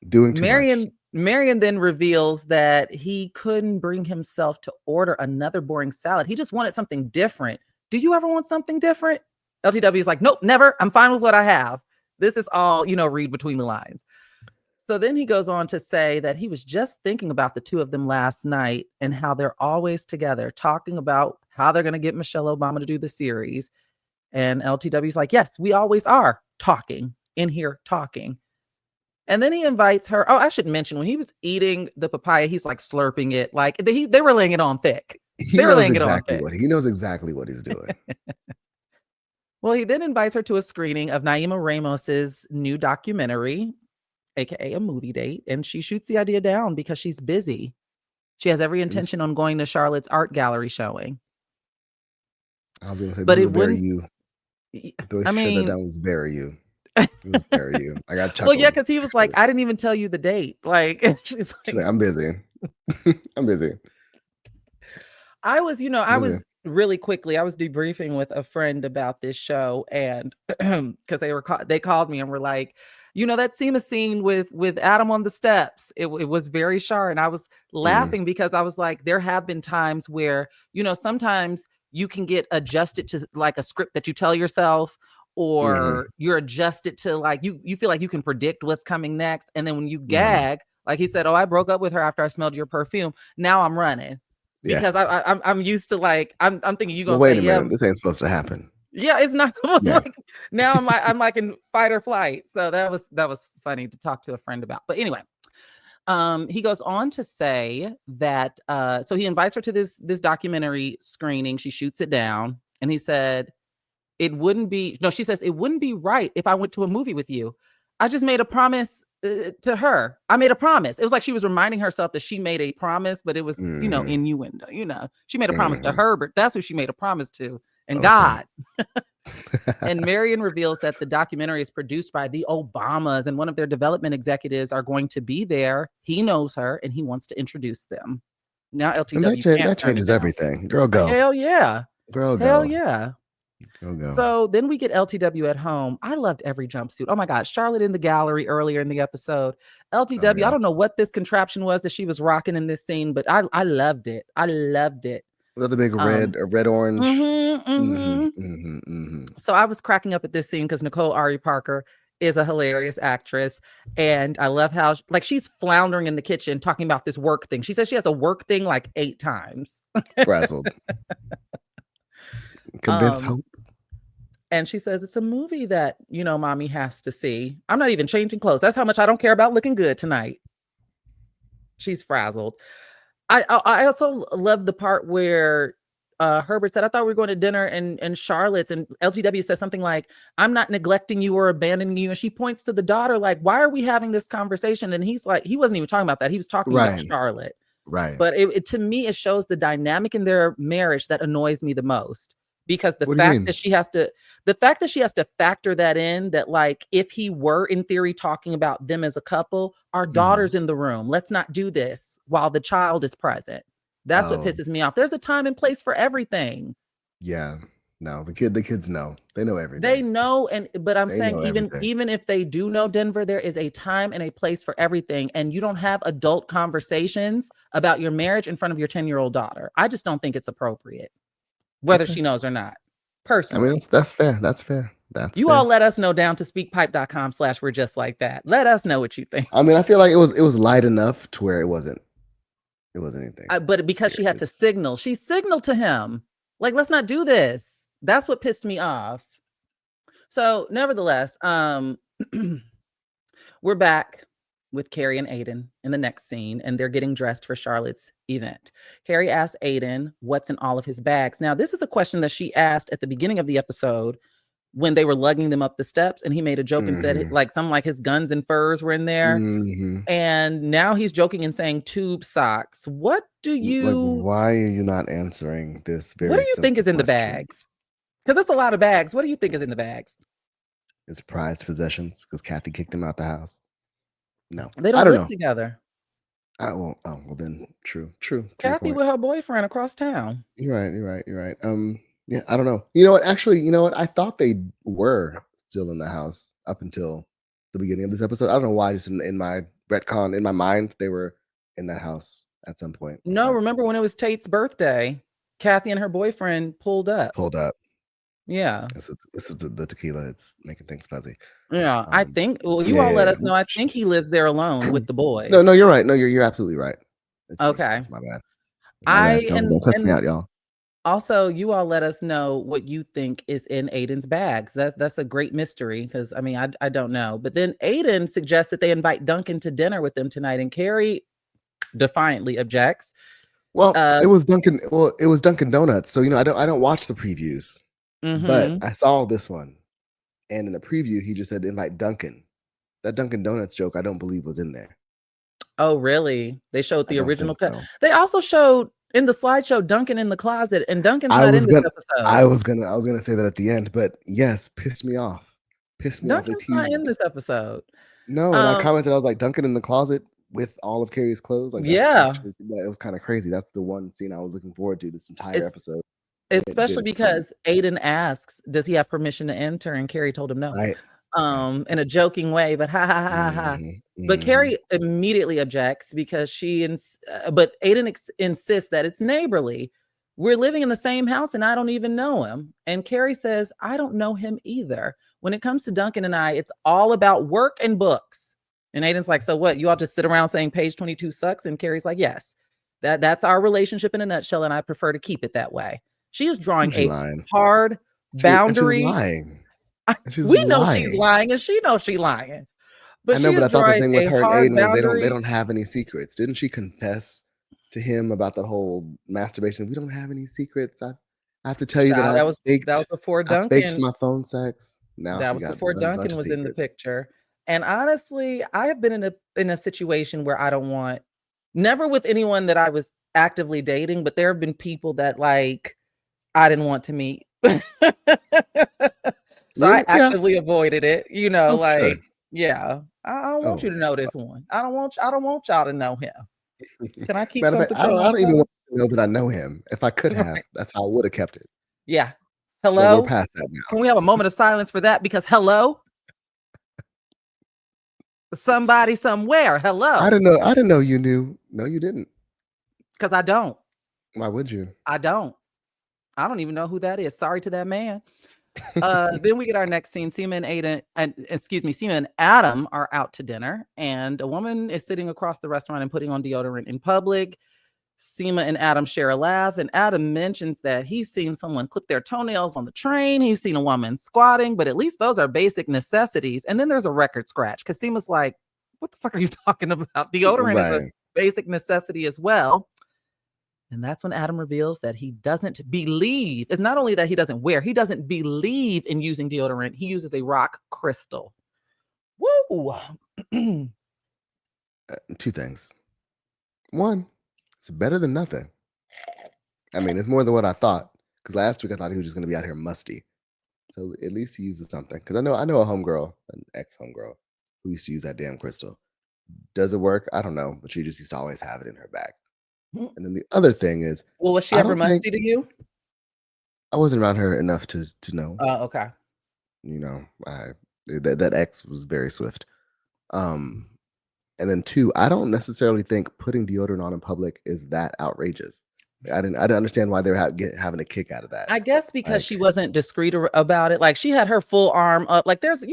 Doing too much. Marion then reveals that he couldn't bring himself to order another boring salad. He just wanted something different. Do you ever want something different? LTW is like, nope, never. I'm fine with what I have. This is all, read between the lines. So then he goes on to say that he was just thinking about the two of them last night and how they're always together, talking about how they're going to get Michelle Obama to do the series. And LTW's like, yes, we always are talking in here talking. And then he invites her. Oh, I should mention when he was eating the papaya, he's like slurping it. Like they were laying it on thick. He knows exactly what he's doing. Well, he then invites her to a screening of Naima Ramos's new documentary, aka a movie date, and she shoots the idea down because she's busy. She has every intention on going to Charlotte's art gallery showing. I was gonna say, but this it was very wouldn't. you. I mean, that was very you. It was very you. I got chuckled. Well, yeah, because he was like, I didn't even tell you the date. Like, she's like, I'm busy. I'm busy. I was really quickly, I was debriefing with a friend about this show, and because they called me and were like, that Seema scene with Adam on the steps, it was very Shar, and I was laughing because I was like, there have been times where, sometimes you can get adjusted to like a script that you tell yourself, or you're adjusted to like, you feel like you can predict what's coming next. And then when you gag, like he said, oh, I broke up with her after I smelled your perfume. Now I'm running because I'm used to like, I'm thinking you're going to say, wait a minute, this ain't supposed to happen. Yeah, it's not. Like, now I'm like in fight or flight. So that was funny to talk to a friend about. But anyway, he goes on to say that, so he invites her to this documentary screening. She shoots it down, and he said, she says, it wouldn't be right if I went to a movie with you. I just made a promise to her. I made a promise. It was like she was reminding herself that she made a promise, but it was, innuendo, she made a promise to Herbert. That's who she made a promise to. And God. And Marion reveals that the documentary is produced by the Obamas, and one of their development executives are going to be there. He knows her and he wants to introduce them. Now LTW that changes everything. Girl, go. Hell yeah. Girl, go. Hell yeah. Go. So then we get LTW at home. I loved every jumpsuit. Oh my God. Charlotte in the gallery earlier in the episode. LTW, I don't know what this contraption was that she was rocking in this scene, but I loved it. I loved it. The big red orange. So I was cracking up at this scene because Nicole Ari Parker is a hilarious actress, and I love how she's floundering in the kitchen talking about this work thing. She says she has a work thing like 8 times. Frazzled. Convince hope. And she says it's a movie that mommy has to see. I'm not even changing clothes. That's how much I don't care about looking good tonight. She's frazzled. I also love the part where Herbert said, I thought we were going to dinner and Charlotte's, and LTW says something like, I'm not neglecting you or abandoning you. And she points to the daughter like, why are we having this conversation? And he's like, he wasn't even talking about that. He was talking about Charlotte. Right. But it to me, it shows the dynamic in their marriage that annoys me the most. Because the fact that she has to factor that in, that like, if he were in theory talking about them as a couple, our daughter's in the room. Let's not do this while the child is present. That's what pisses me off. There's a time and place for everything. Yeah. No, the kids know. They know everything. They know, but I'm saying even if they do know, Denver, there is a time and a place for everything. And you don't have adult conversations about your marriage in front of your 10-year-old daughter. I just don't think it's appropriate. Whether she knows or not, personally. I mean, that's fair. That's fair. You all let us know down to speakpipe.com/we're just like that. Let us know what you think. I mean, I feel like it was light enough to where it wasn't anything. But because she had to signal, she signaled to him, like, let's not do this. That's what pissed me off. So nevertheless, we're back with Carrie and Aidan in the next scene, and they're getting dressed for Charlotte's event. Carrie asks Aidan what's in all of his bags. Now, this is a question that she asked at the beginning of the episode when they were lugging them up the steps, and he made a joke and said like something like his guns and furs were in there. And now he's joking and saying tube socks. What do you why are you not answering this very What do you think is in question? the bags? Because it's a lot of bags. What do you think is in the bags? It's prized possessions because Kathy kicked him out the house. No, they don't live together. Well, then true. Kathy with her boyfriend across town. You're right. Yeah, I don't know. You know what? Actually, I thought they were still in the house up until the beginning of this episode. I don't know why. Just in my retcon. In my mind, they were in that house at some point. No, remember when it was Tate's birthday? Kathy and her boyfriend pulled up. Yeah. This is the tequila. It's making things fuzzy. Yeah, I think. Well, you all let us know. I think he lives there alone with the boys. No, you're right. No, you're absolutely right. It's okay. It's my bad. Don't cuss me out, y'all. Also, you all let us know what you think is in Aidan's bags. That's a great mystery because I mean I don't know. But then Aidan suggests that they invite Duncan to dinner with them tonight, and Carrie defiantly objects. Well, it was Duncan. Well, it was Dunkin' Donuts. So I don't watch the previews, but I saw this one, and in the preview he just said invite Duncan. That Dunkin' Donuts joke I don't believe was in there. Oh, really? They showed the original cut. So. They also showed in the slideshow Duncan in the closet, and Duncan's not in this episode. I was gonna say that at the end, but yes, pissed me off. Duncan's not in this episode. No, and I commented, I was like, Duncan in the closet with all of Carrie's clothes. Like, it was kind of crazy. That's the one scene I was looking forward to this entire episode. Especially because Aidan asks, does he have permission to enter? And Carrie told him no. Right. In a joking way, but ha ha ha ha. But Carrie immediately objects because but Aidan insists that it's neighborly. We're living in the same house and I don't even know him. And Carrie says, I don't know him either. When it comes to Duncan and I, it's all about work and books. And Aidan's like, so what? You all just sit around saying page 22 sucks? And Carrie's like, yes, that's our relationship in a nutshell. And I prefer to keep it that way. She is drawing hard boundary. She's lying. We know she's lying and she knows she's lying. But I know, but I thought the thing with her and Aidan is they don't have any secrets. Didn't she confess to him about the whole masturbation? We don't have any secrets. I have to tell you that was before Duncan. I faked my phone sex. Now that was before Duncan was in the picture. And honestly, I have been in a situation where I don't want, never with anyone that I was actively dating, but there have been people that like I didn't want to meet. So I actively avoided it, sure. Yeah. I don't want you to know this one. I don't want y'all to know him. Can I keep something? I don't even want to know that I know him. If I could have, that's how I would have kept it. Yeah. Hello. We're past that now. Can we have a moment of silence for that? Because hello. Somebody somewhere. Hello. I didn't know you knew. No, you didn't. Because I don't. Why would you? I don't even know who that is. Sorry to that man. Then we get our next scene. Seema and Adam are out to dinner, and a woman is sitting across the restaurant and putting on deodorant in public. Seema and Adam share a laugh, and Adam mentions that he's seen someone clip their toenails on the train. He's seen a woman squatting, but at least those are basic necessities. And then there's a record scratch because Seema's like, what the fuck are you talking about? Deodorant is a basic necessity as well. And that's when Adam reveals that he doesn't believe. It's not only that he doesn't believe in using deodorant. He uses a rock crystal. Woo! Two things. One, it's better than nothing. I mean, it's more than what I thought. Because last week I thought he was just going to be out here musty. So at least he uses something. Because I know a homegirl, an ex-homegirl, who used to use that damn crystal. Does it work? I don't know. But she just used to always have it in her bag. And then the other thing is, well, was she ever musty to you? I wasn't around her enough to know. Oh, okay. That ex was very swift. And then two, I don't necessarily think putting deodorant on in public is that outrageous. I didn't understand why they were having a kick out of that. I guess because she wasn't discreet about it. Like she had her full arm up. Like there's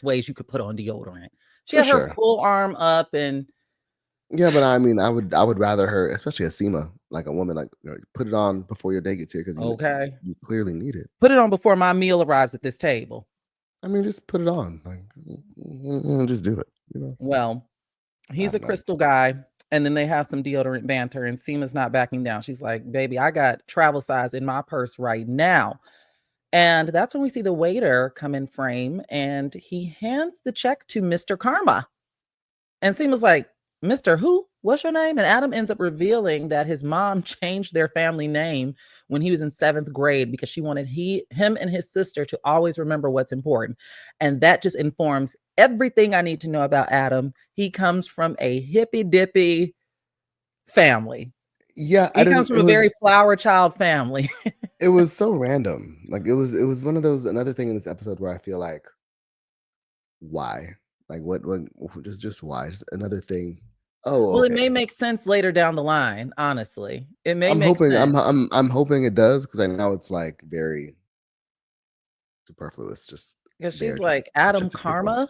ways you could put on deodorant. She had her full arm up and. Yeah, but I mean, I would rather her, especially a Seema, like a woman, like put it on before your day gets here because you clearly need it. Put it on before my meal arrives at this table. I mean, just put it on, like just do it. Well, he's a crystal guy, and then they have some deodorant banter, and Seema's not backing down. She's like, "Baby, I got travel size in my purse right now," and that's when we see the waiter come in frame, and he hands the check to Mr. Karma, and Seema's like, Mr. Who? What's your name? And Adam ends up revealing that his mom changed their family name when he was in 7th grade because she wanted him and his sister to always remember what's important. And that just informs everything I need to know about Adam. He comes from a hippy dippy family. Yeah. He comes from a very flower child family. It was so random. Like it was one of those, another thing in this episode where I feel like, why? Like what just why? Just another thing. Oh, Well, it okay. may make sense later down the line, honestly. It may I'm make hoping sense I'm hoping it does because I know it's like very superfluous. Just because they're she's just like Adam shits and giggles. Karma.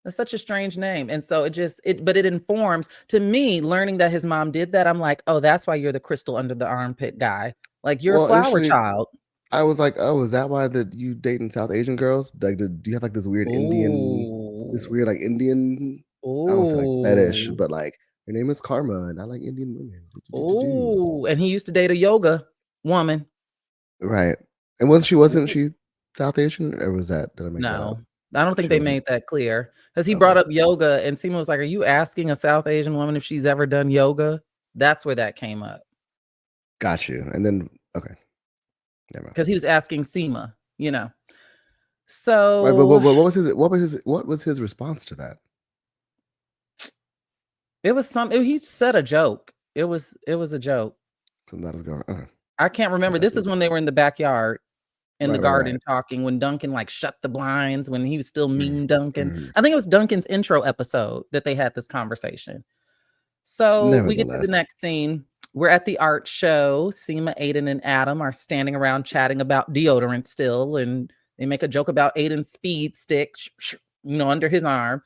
That's such a strange name. And so but it informs to me learning that his mom did that. I'm like, oh, that's why you're the crystal under the armpit guy. Like you're a Well, flower initially child. I was like, oh, is that why that you dating South Asian girls? Like, do you have like this Ooh. weird like Indian? I don't say like fetish, Ooh. but like her name is Karma, and I like Indian women. Do. Ooh. And he used to date a yoga woman. Right. And wasn't she South Asian, or was that did I make that up? No, I don't think She they wasn't. made that clear because he brought Okay. up yoga and Seema was like, are you asking a South Asian woman if she's ever done yoga? That's where that came up Got you. And then okay. Never mind. because he was asking Seema, you know. Right, So what was his response to that? it was he said a joke. It was a joke. Something about his girl. I can't remember. This is when they were in the backyard in the Right. garden talking when Duncan like shut the blinds when he was still mean Duncan. Mhm. I think it was Duncan's intro episode that they had this conversation. So we get to the Nevertheless. next scene. We're at the art show. Seema, Aidan, and Adam are standing around chatting about deodorant still, and they make a joke about Aidan's speed stick, under his arm.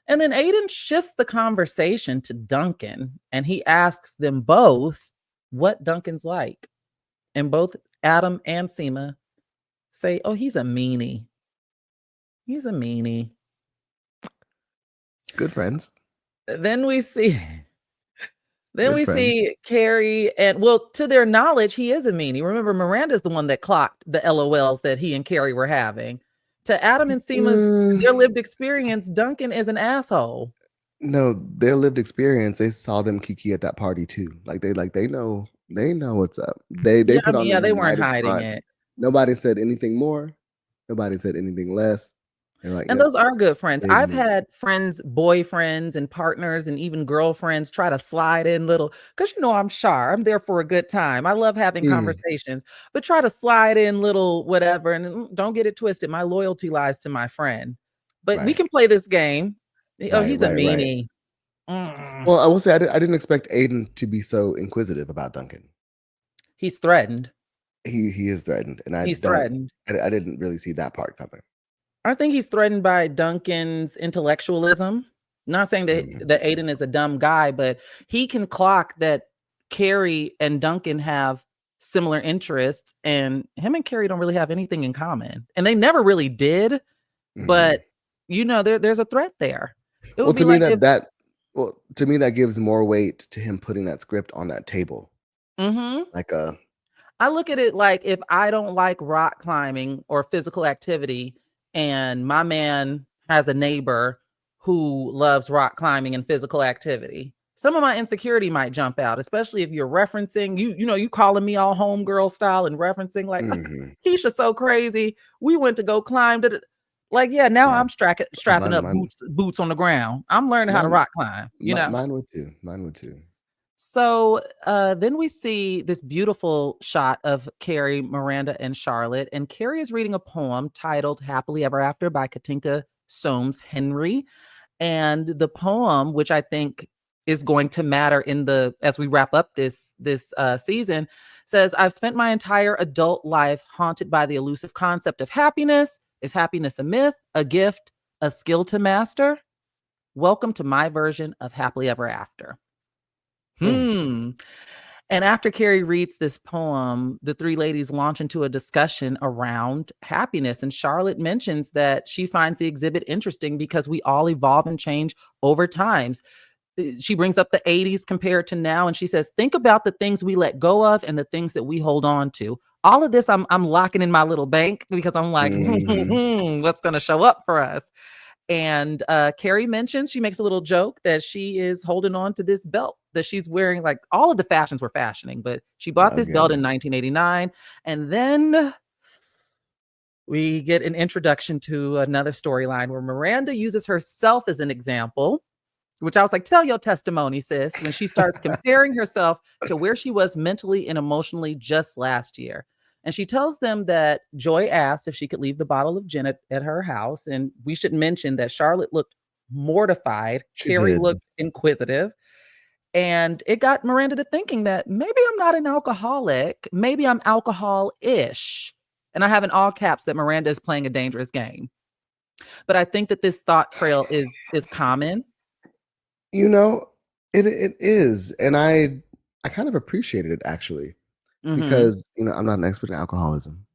And then Aidan shifts the conversation to Duncan, and he asks them both what Duncan's like. And both Adam and Seema say, "Oh, he's a meanie. He's a meanie." Good friends. Then we see Good friends. Carrie and to their knowledge, he is a meanie. Remember, Miranda's the one that clocked the LOLs that he and Carrie were having. To Adam and Seema's their lived experience, Duncan is an asshole. No, their lived experience, they saw them kiki at that party too. They know what's up. They Yeah, I put mean, on a yeah, they weren't united hiding front. it. Nobody said anything more. Nobody said anything less. They're like, And yep, those are good friends. big I've move. had friends, boyfriends, and partners, and even girlfriends try to slide in little, because I'm Shar. I'm there for a good time. I love having Mm, conversations, but try to slide in little whatever. And don't get it twisted. My loyalty lies to my friend. But we right, can play this game. Oh, right, he's a right, right. meanie. Mm. Well, I will say I didn't expect Aiden to be so inquisitive about Duncan. He's threatened. He is threatened, and He's threatened. I didn't really see that part coming. I think he's threatened by Duncan's intellectualism. Not saying that Okay. Aidan is a dumb guy, but he can clock that Carrie and Duncan have similar interests, and him and Carrie don't really have anything in common. And they never really did, Mhm. but there's a threat there. It Well, would be to me like if to me that gives more weight to him putting that script on that table. mhm. Like I look at it like if I don't like rock climbing or physical activity, and my man has a neighbor who loves rock climbing and physical activity, some of my insecurity might jump out, especially if you're referencing you calling me all homegirl style and referencing like mhm. Keisha's so crazy. We went to go climb. Like, yeah, now Yeah. I'm strapping up Mine boots on the ground. I'm learning how to mine rock climb. mine would too. Mine would too. So then we see this beautiful shot of Carrie, Miranda, and Charlotte. And Carrie is reading a poem titled Happily Ever After by Katinka Soames Henry. And the poem, which I think is going to matter as we wrap up this season, says, I've spent my entire adult life haunted by the elusive concept of happiness. Is happiness a myth, a gift, a skill to master? Welcome to my version of Happily Ever After. Mm. And after Carrie reads this poem, the three ladies launch into a discussion around happiness. And Charlotte mentions that she finds the exhibit interesting because we all evolve and change over times. She brings up the 80s compared to now, and she says, think about the things we let go of and the things that we hold on to. All of this I'm locking in my little bank because I'm like, Mhm. what's going to show up for us? And Carrie mentions, she makes a little joke that she is holding on to this belt that she's wearing. Like all of the fashions were fashioning, but she bought this belt in Again. 1989. And then we get an introduction to another storyline where Miranda uses herself as an example, which I was like, tell your testimony, sis, when she starts comparing herself to where she was mentally and emotionally just last year. And she tells them that Joy asked if she could leave the bottle of gin at her house. And we should mention that Charlotte looked mortified. She Carrie did. looked inquisitive. And it got Miranda to thinking that maybe I'm not an alcoholic. Maybe I'm alcohol-ish. And I have in all caps that Miranda is playing a dangerous game. But I think that this thought trail is common. You know, it is, and I kind of appreciated it actually Mhm. because I'm not an expert in alcoholism,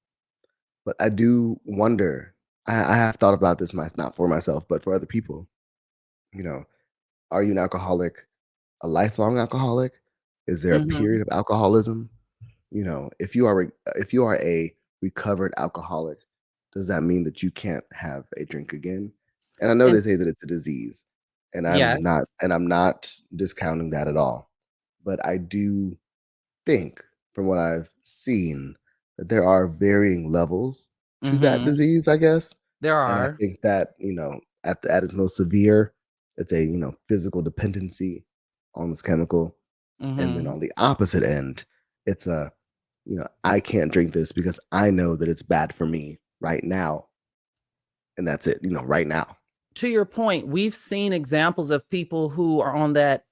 but I do wonder. I have thought about this not for myself, but for other people. You know, are you an alcoholic, a lifelong alcoholic? Is there a Mhm. period of alcoholism? If you are a recovered alcoholic, does that mean that you can't have a drink again? And I know they And say that it's a disease, and yes. I'm not discounting that at all. But I do think from what I've seen that there are varying levels to that Mhm. disease, I guess. There And I are. think that, at its most severe, it's a, physical dependency on this chemical. And then Mhm. on the opposite end, it's I can't drink this because I know that it's bad for me right now. And that's it, right now. To your point, we've seen examples of people who are on that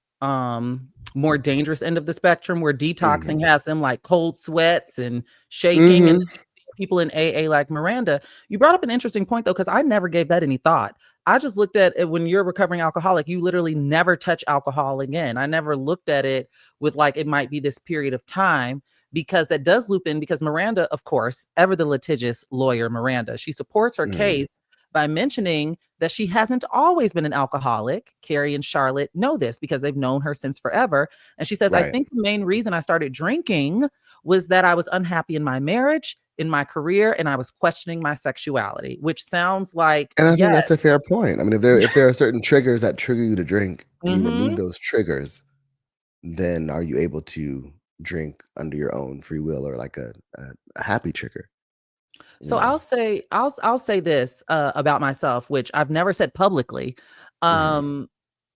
more dangerous end of the spectrum where detoxing Hmm. has them like cold sweats and shaking. And Hmm. then you've seen people in AA like Miranda. You brought up an interesting point though, because I never gave that any thought. I just looked at it when you're a recovering alcoholic, you literally never touch alcohol again. I never looked at it with like it might be this period of time because that does loop in because Miranda, of course, ever the litigious lawyer Miranda, she supports her Hmm. case by mentioning that she hasn't always been an alcoholic. Carrie and Charlotte know this because they've known her since forever. And she says, I Right. think the main reason I started drinking was that I was unhappy in my marriage, in my career, and I was questioning my sexuality, which sounds like, And I think yes. that's a fair point. I mean, if there are certain triggers that trigger you to drink and you remove Hmm. those triggers, then are you able to drink under your own free will or like a happy trigger, you So know? I'll say this about myself, which I've never said publicly. Mhm. Um,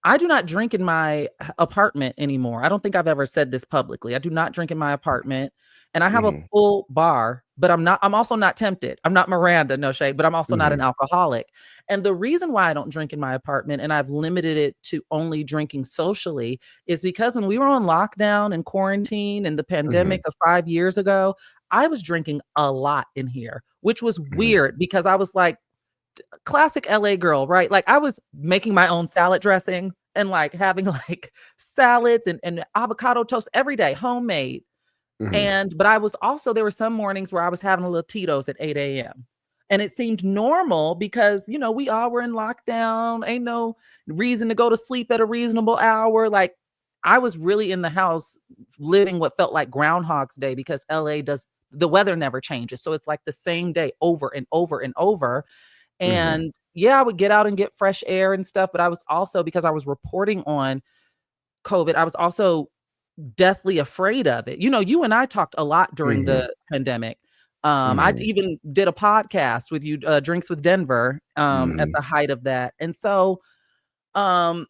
I do not drink in my apartment anymore. I don't think I've ever said this publicly. I do not drink in my apartment, and I have a Mhm. full bar, but I'm also not tempted. I'm not Miranda, no shade, but I'm also not an Mhm. alcoholic. And the reason why I don't drink in my apartment and I've limited it to only drinking socially is because when we were on lockdown and quarantine and the Mhm. pandemic of 5 years ago, I was drinking a lot in here, which was Mhm. weird because I was like classic LA girl, right? Like I was making my own salad dressing and like having like salads and avocado toast every day, homemade. Mhm. And but I was also there were some mornings where I was having a little Tito's at 8 a.m. And it seemed normal because we all were in lockdown. Ain't no reason to go to sleep at a reasonable hour. Like I was really in the house living what felt like Groundhog's Day because LA does the weather never changes. So it's like the same day over and over and over. Mhm. And yeah, I would get out and get fresh air and stuff, but I was also because I was reporting on COVID, I was also deathly afraid of it. You and I talked a lot during Mhm. the pandemic. I Mhm. even did a podcast with you, Drinks with Denver, at Mhm. the height of that. And so um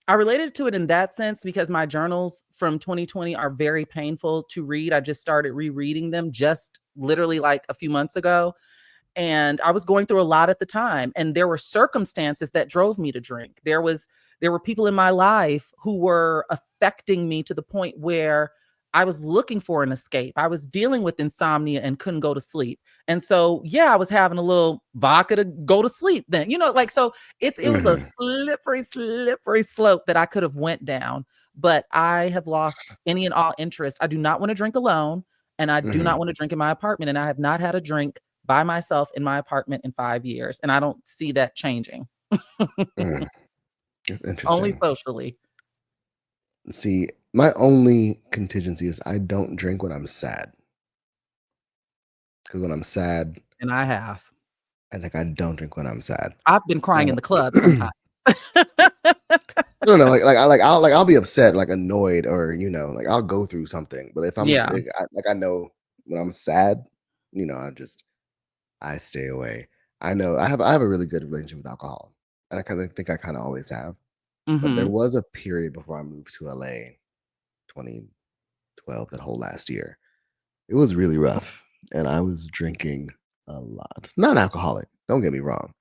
I related to it in that sense because my journals from 2020 are very painful to read. I just started rereading them just literally like a few months ago. And I was going through a lot at the time, and there were circumstances that drove me to drink. There were people in my life who were affecting me to the point where I was looking for an escape. I was dealing with insomnia and couldn't go to sleep. And so, yeah, I was having a little vodka to go to sleep then. Like so it was a Mhm. slippery, slippery slope that I could have went down, but I have lost any and all interest. I do not want to drink alone, and I do not Mhm. want to drink in my apartment, and I have not had a drink by myself in my apartment in 5 years, and I don't see that changing. Mhm. It's Only interesting. socially, See, my only contingency is I don't drink when I'm sad. Because when I'm sad, and I have. I think I don't drink when I'm sad. I've been crying in Now the club sometimes. no, no, I'll be upset, like annoyed, or like I'll go through something. But if Yeah. I know when I'm sad, I stay away. I have a really good relationship with alcohol, and I kind of think I kind of always have. But there Mhm. was a period before I moved to LA, 2012, that whole last year. It was really rough, and I was drinking a lot. Not an alcoholic, don't get me wrong,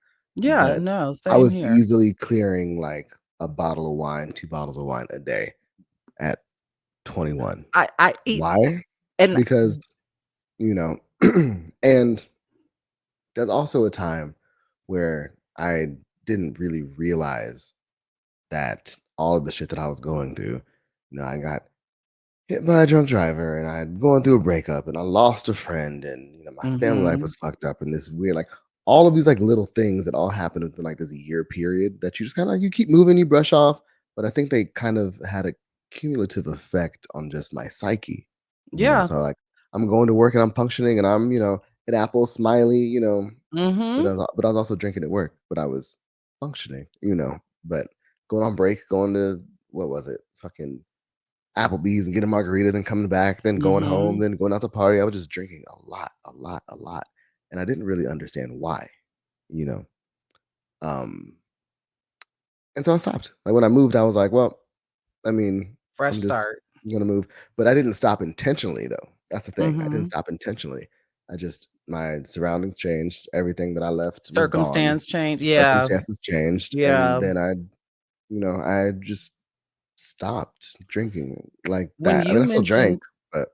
Yeah, but no, I same was here. easily clearing like a bottle of wine, 2 bottles of wine a day at 21. I eat Why? and Because, you know, and there's also a time where I didn't really realize that all of the shit that I was going through, I got hit by a drunk driver and I'd going through a breakup and I lost a friend and my family life Mhm. was fucked up and this weird like all of these like little things that all happened within like this year period that you just kind of like you keep moving, you brush off, but I think they kind of had a cumulative effect on just my psyche. Yeah. So like I'm going to work and I'm functioning and I'm, an apple smiley, but Mhm. I was also drinking at work, but I was functioning, but going on break, going to what was it? Fucking Applebee's and getting a margarita, then coming back, then going home, Mhm. then going out to party. I was just drinking a lot, a lot, a lot. And I didn't really understand why, you know. Um, and so I stopped. Like when I moved, I was like, well, I mean, Fresh I'm just start. gonna move. But I didn't stop intentionally though. That's the thing. I didn't Mhm. stop intentionally. My surroundings changed. Everything that I left was gone. Circumstance change. Yeah. Circumstances changed. And Yeah. then I just stopped drinking like When that. I mean, you I still drank, mentioned but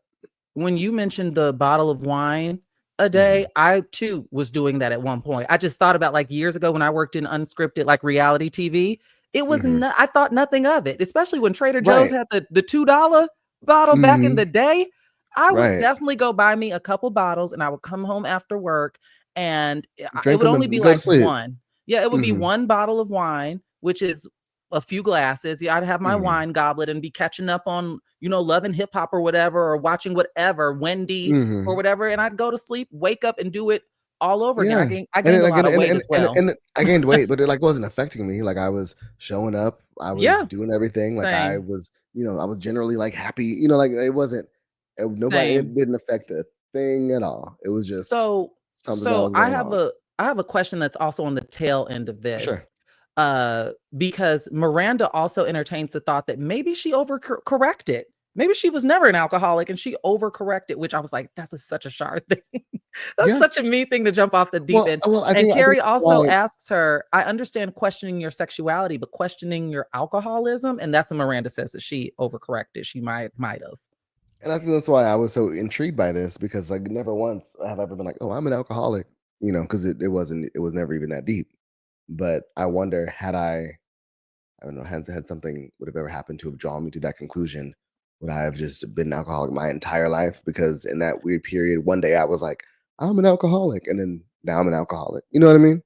when you mentioned the bottle of wine a day, mhm. I too was doing that at one point. I just thought about like years ago when I worked in unscripted like reality TV. It was Mhm. I thought nothing of it, especially when Trader Joe's Right. had the $2 bottle back in Mhm. the day. I would Right. definitely go buy me a couple bottles and I would come home after work and it Drink would them only be and go to like sleep. one. Yeah, it would be Mhm. one bottle of wine, which is a few glasses. Yeah, I'd have my Mhm. wine goblet and be catching up on, Love and Hip Hop or whatever, or watching whatever, Wendy or Mhm. whatever, and I'd go to sleep, wake up, and do it all over again. Yeah. I And gained then a again lot of weight as well. and I gained weight, but it, like, wasn't affecting me, like, I was showing up, I was Yeah, doing everything, like, I same, was, I was generally, like, happy, like, it wasn't it same. didn't affect a thing at all. It was just So something that so was I going have on. a question that's also on the tail end of Sure. this. Because Miranda also entertains the thought that maybe she corrected. Maybe she was never an alcoholic and she overcorrected, which I was like, that's such a Shar thing. That's Yeah. such a me thing to jump off the deep end. I And think Carrie that's also why asks her, I understand questioning your sexuality, but questioning your alcoholism. And that's when Miranda says that she overcorrected. She might have. and I think that's why I was so intrigued by this because like never once have I ever been like, oh, I'm an alcoholic, because it was never even that deep. But I wonder had I don't know, had something would have ever happened to have drawn me to that conclusion, would I have just been an alcoholic my entire life? Because in that weird period, one day I was like, I'm an alcoholic, and then now I'm an alcoholic. You know what I mean?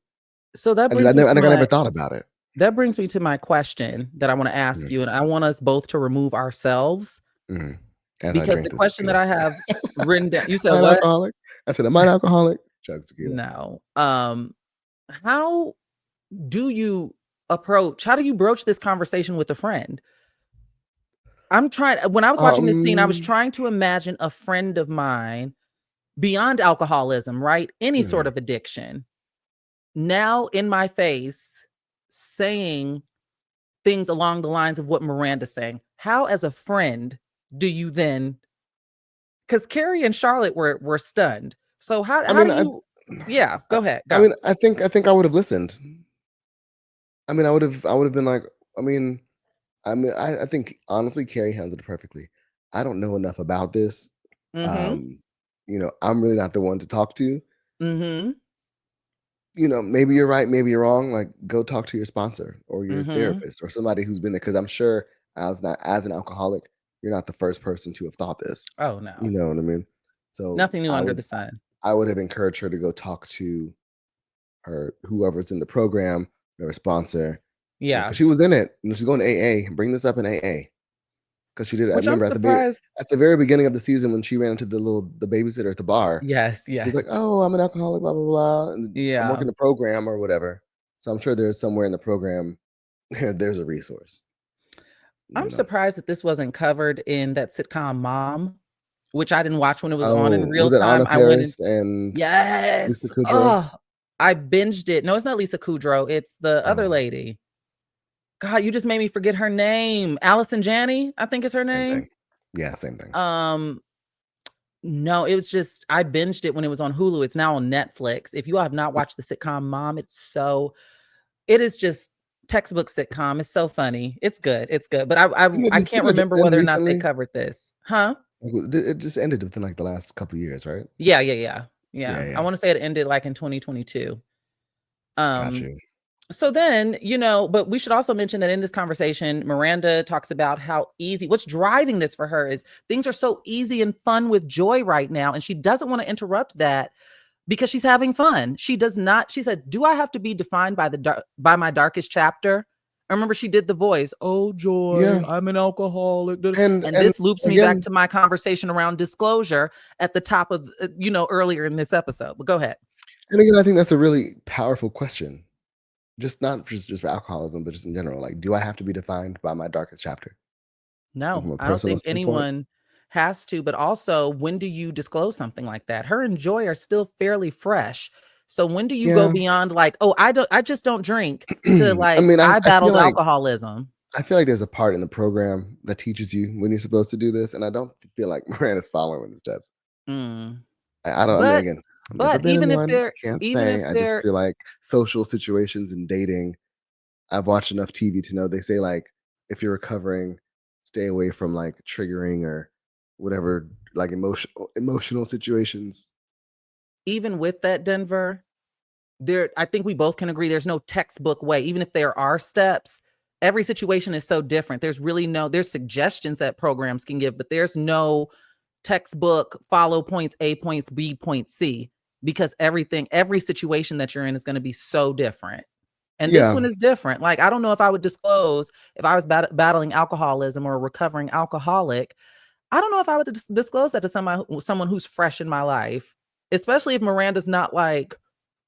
So that And brings me to I never my thought about it. that brings me to my question that I want to ask Mhm, you, and I want us both to remove ourselves mhm. As I because drink the this question that tequila. I have written down. You said Am I an what? alcoholic? I said, am I an alcoholic? Chugs tequila. No. How do you how do you broach this conversation with a friend? When I was watching this scene, I was Um, trying to imagine a friend of mine beyond alcoholism, right? Any sort mhm. of addiction. Now in my face saying things along the lines of what Miranda's saying. How as a friend do you then because Carrie and Charlotte were stunned. So I how mean, do you yeah, I, go ahead. I Go. mean, I think I would have listened. I mean, I would have been like, I mean, I think honestly, Carrie handled it perfectly. I don't know enough about this. Mhm. Um, I'm really not the one to talk to. Mhm. Maybe you're right, maybe you're wrong. Like, go talk to your sponsor or your Mhm. therapist or somebody who's been there. Because I'm sure, as an alcoholic, you're not the first person to have thought this. Oh You no. know what I mean? So Nothing new under the sun. I would have encouraged her to go talk to her whoever's in the program, their sponsor, Yeah. because she was in it. She's going to AA. Bring this up in AA. Because she did. I Which I'm remember surprised. at the very beginning of the season when she ran into the babysitter at the bar. Yes, She was yes. like, "Oh, I'm an alcoholic, blah blah blah, and I'm Yeah. working the program or whatever." So I'm sure there's somewhere in the program there's a resource. I'm You know. surprised that this wasn't covered in that sitcom Mom, which I didn't watch when it was on in Oh, real was it time. Anna I went in Faris and Lisa yes. Kudrow? Oh, I binged it. No, it's not Lisa Kudrow. It's the other Oh, lady. God, you just made me forget her name. Allison Janney, I think is her same name. thing. Yeah, same thing. Um, No, it was just I binged it when it was on Hulu. It's now on Netflix. If you have not watched the sitcom Mom, it is just textbook sitcom. It's so funny. It's good. It's good. But I can't Didn't it just remember end whether or not they recently? covered this. Huh? Like, it just ended within like the last couple years, right? Yeah, yeah, yeah. Yeah. I Yeah. want to say it ended like in 2022. Got Um you. So then, but we should also mention that in this conversation, Miranda talks about how what's driving this for her is things are so easy and fun with Joy right now. And she doesn't want to interrupt that because she's having fun. She does not, she said, do I have to be defined by by my darkest chapter? I remember she did the voice, oh, Joy, Yeah. I'm an alcoholic. And And this loops me back again, to my conversation around disclosure at the top of, earlier in this episode. But go ahead. I think that's a really powerful question. Just not just for alcoholism, but just in general. Like, do I have to be defined by my darkest chapter? Like, No, from a I don't personal think standpoint? anyone has to, but also when do you disclose something like that? Her and Joy are still fairly fresh. So when do you go Yeah. beyond like, oh, I just don't drink to I like mean, I I feel battled like alcoholism. there's a part in the program that teaches you when you're supposed to do this, and I don't feel like Miranda's following the steps. Mm. I don't. I mean, But again, I've never but been in even if one. they're I can't even if say. I just they're feel like social situations and dating. I've watched enough TV to know they say like if you're recovering, stay away from like triggering or whatever like emotional situations. even with that, Denver, I think we both can agree there's no textbook way. Even if there are steps, every situation is so different. There's suggestions that programs can give, but there's no textbook follow points A, points B, points C, because every situation that you're in is going to be so different. And this Yeah, one is different. Like, I don't know if I would disclose if I was battling alcoholism or a recovering alcoholic. I don't know if I would disclose that to someone who's fresh in my life, especially if Miranda's not like,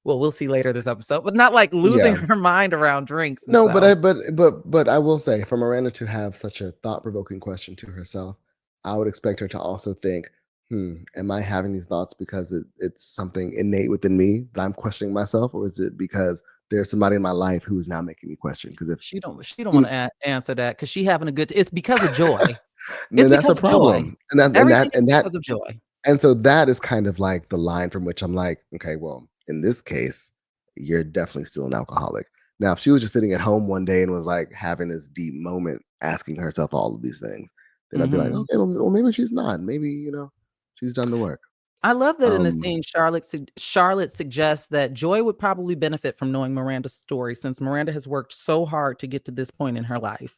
well, we'll see later this episode, but not like losing yeah. her mind around drinks and No, but so. but I will say for Miranda to have such a thought provoking question to herself, I would expect her to also think, am I having these thoughts because it's something innate within me that I'm questioning myself, or is it because there's somebody in my life who is now making me question? Because if She don't you want to answer that because she having a good. It's because of joy. then It's that's a because of joy. problem, and that and Everything that is and that because of joy. and so that is kind of like the line from which I'm like, okay, well, in this case, you're definitely still an alcoholic. Now, if she was just sitting at home one day and was like having this deep moment, asking herself all of these things, then I'd be like, Mhm. okay, well maybe she's not. Maybe, she's done the work. I love that in the Um, scene, Charlotte suggests that Joy would probably benefit from knowing Miranda's story since Miranda has worked so hard to get to this point in her life.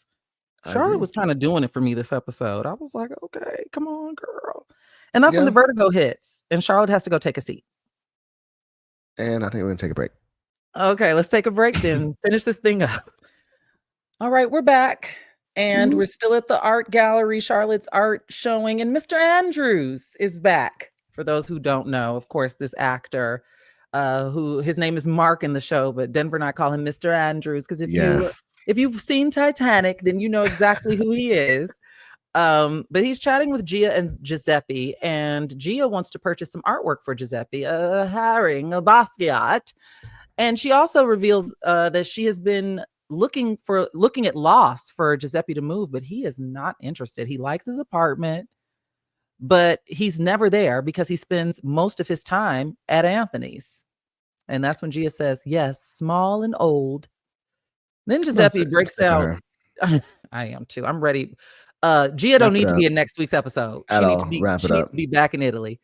I Charlotte agree. was kind of doing it for me this episode. I was like, okay, come on, girl. And that's when the Yeah. vertigo hits and Charlotte has to go take a seat. And I think we're gonna take a break. Okay, let's take a break then. Finish this thing up. All right, we're back. And Mhm. we're still at the art gallery, Charlotte's art showing, and Mr. Andrews is back. For those who don't know, of course, this actor, who his name is Mark in the show, but Denver and I call him Mr. Andrews because Yes. if you've seen Titanic, then you know exactly who he is. But he's chatting with Gia and Giuseppe, and Gia wants to purchase some artwork for Giuseppe, a herring, a Basquiat. And she also reveals that she has been looking at lofts for Giuseppe to move, but he is not interested. He likes his apartment, but he's never there because he spends most of his time at Anthony's. And that's when Gia says, yes, small and old. Then Giuseppe I'm breaks sick of out. her. I am too. I'm ready. Gia don't Wrap it need to up be in next week's episode. at all. Wrap She it needs up. to be back in Italy.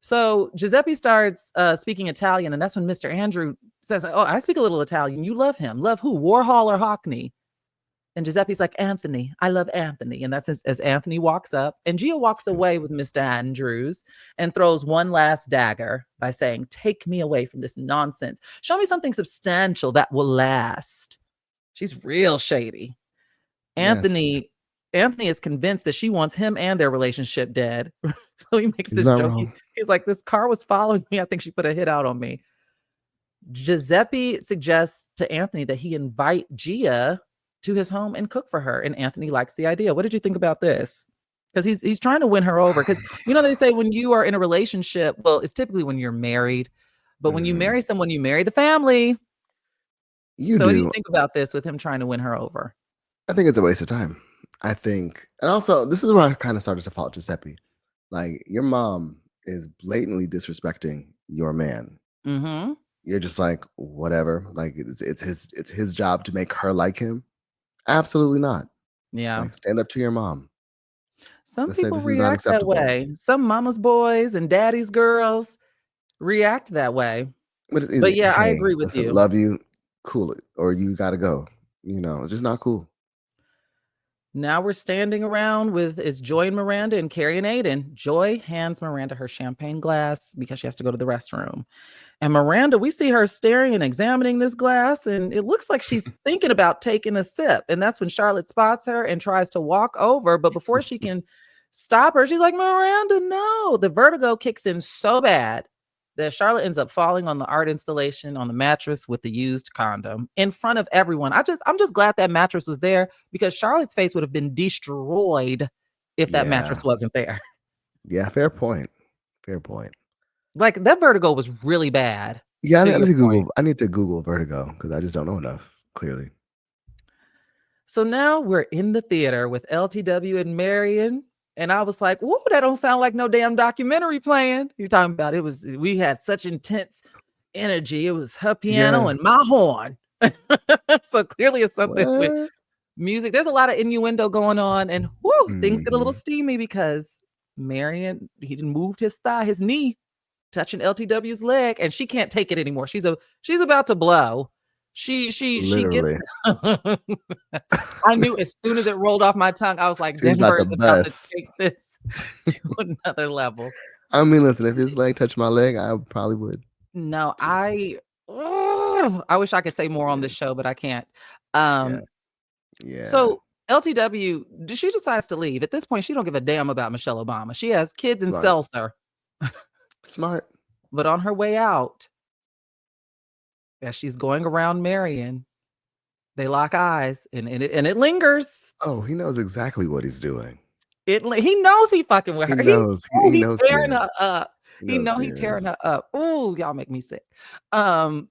So Giuseppe starts speaking Italian, and that's when Mr. Andrew says, oh, I speak a little Italian. You love him. Love who? Warhol or Hockney? And Giuseppe's like, Anthony. I love Anthony. And that's as Anthony walks up. And Gia walks away with Mr. Andrews and throws one last dagger by saying, take me away from this nonsense. Show me something substantial that will last. She's real shady. Yes. Anthony is convinced that she wants him and their relationship dead. So he makes He's this not joke. wrong. He's like, this car was following me. I think she put a hit out on me. Giuseppe suggests to Anthony that he invite Gia to his home and cook for her. And Anthony likes the idea. What did you think about this? Because he's trying to win her over. Because they say when you are in a relationship, well, it's typically when you're married, but when you Mhm. marry someone, you marry the family. You So what do you do. think about this with him trying to win her over? I think it's a waste of time. I think, and also this is where I kind of started to fault Giuseppe. Like your mom is blatantly disrespecting your man, Mm-hmm. you're just like, whatever. Like it's his job to make her like him. Absolutely not. Yeah. Like, stand up to your mom. Some Let's say people this is react that unacceptable. way. Some mama's boys and daddy's girls react that way. But it's But easy. yeah, I Hey, agree with listen, you. love you, cool it, or you gotta go. It's just not cool. Now we're standing around with it's Joy and Miranda and Carrie and Aidan. Joy hands Miranda her champagne glass because she has to go to the restroom. And Miranda, we see her staring and examining this glass, and it looks like she's thinking about taking a sip. And that's when Charlotte spots her and tries to walk over. But before she can stop her, she's like, Miranda, no. The vertigo kicks in so bad that Charlotte ends up falling on the art installation on the mattress with the used condom in front of everyone. I'm just glad that mattress was there because Charlotte's face would have been destroyed if that Yeah. mattress wasn't there. Yeah, fair point. Fair point. Like that vertigo was really bad. Yeah, To your point. I need to Google vertigo because I just don't know enough, clearly. So now we're in the theater with LTW and Marion. And I was like, whoa, that don't sound like no damn documentary playing. You're talking about we had such intense energy. It was her piano Yeah. and my horn. So clearly it's something with What? music. There's a lot of innuendo going on. And things get a little Mhm. steamy because Marion, he moved his knee, touching LTW's leg, and she can't take it anymore. She's about to blow. She gets Literally. I knew as soon as it rolled off my tongue, I was like, She's about Denver to is about to bust. take this to another level. I mean, listen, if his leg touched my leg, I probably would. No, I wish I could say more on this show, but I can't. Yeah. Yeah. So LTW, she decides to leave. At this point, she don't give a damn about Michelle Obama. She has kids and Smart. sells her. Smart. But on her way out, as she's going around Marion, they lock eyes and it lingers. Oh, he knows exactly what he's doing. He knows he fucking with He her. knows. He He knows he tearing is. her up. He knows he He tearing is. her up. Ooh, y'all make me sick. Um,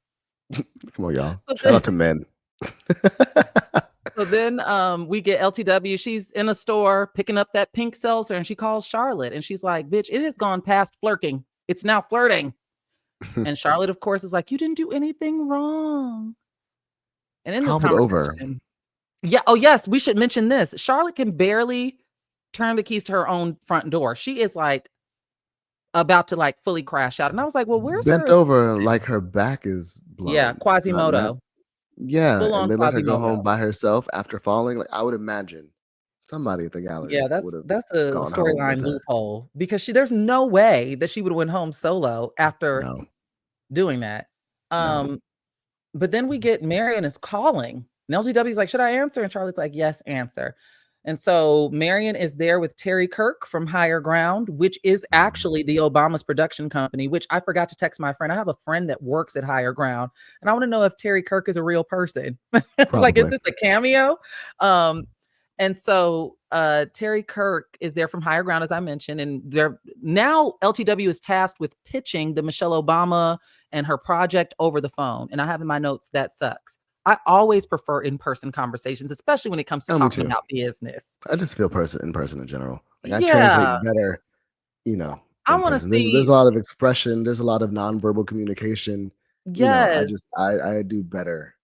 Come on, y'all. so Shout out to men. so then we get LTW. She's in a store picking up that pink seltzer and she calls Charlotte and she's like, bitch, it has gone past flirting. It's now flirting. And Charlotte, of course, is like, you didn't do anything wrong. And in this Hobbled over. conversation, yeah. Oh, yes. We should mention this. Charlotte can barely turn the keys to her own front door. She is like about to like fully crash out. And I was like, well, where's her Bent over like her back is blown. Yeah, Quasimodo. Yeah, Full on and they let her go home Quasimodo. by herself after falling. Like, I would imagine somebody at the gallery Yeah, would have that's a gone home with storyline her. loophole because there's no way that she would have went home solo after No, doing that. no. But then we get Marion is calling. And LGW's like, should I answer? And Charlotte's like, yes, answer. And so Marion is there with Terry Kirk from Higher Ground, which is actually the Obama's production company, which I forgot to text my friend. I have a friend that works at Higher Ground, and I want to know if Terry Kirk is a real person. Like, is this a cameo? And so Terry Kirk is there from Higher Ground, as I mentioned, and now LTW is tasked with pitching the Michelle Obama and her project over the phone. And I have in my notes, that sucks. I always prefer in-person conversations, especially when it comes to talking about business. I just feel in person in general. Like, I Yeah. translate better, I want to see. There's a lot of expression. There's a lot of nonverbal communication. Yes. I do better.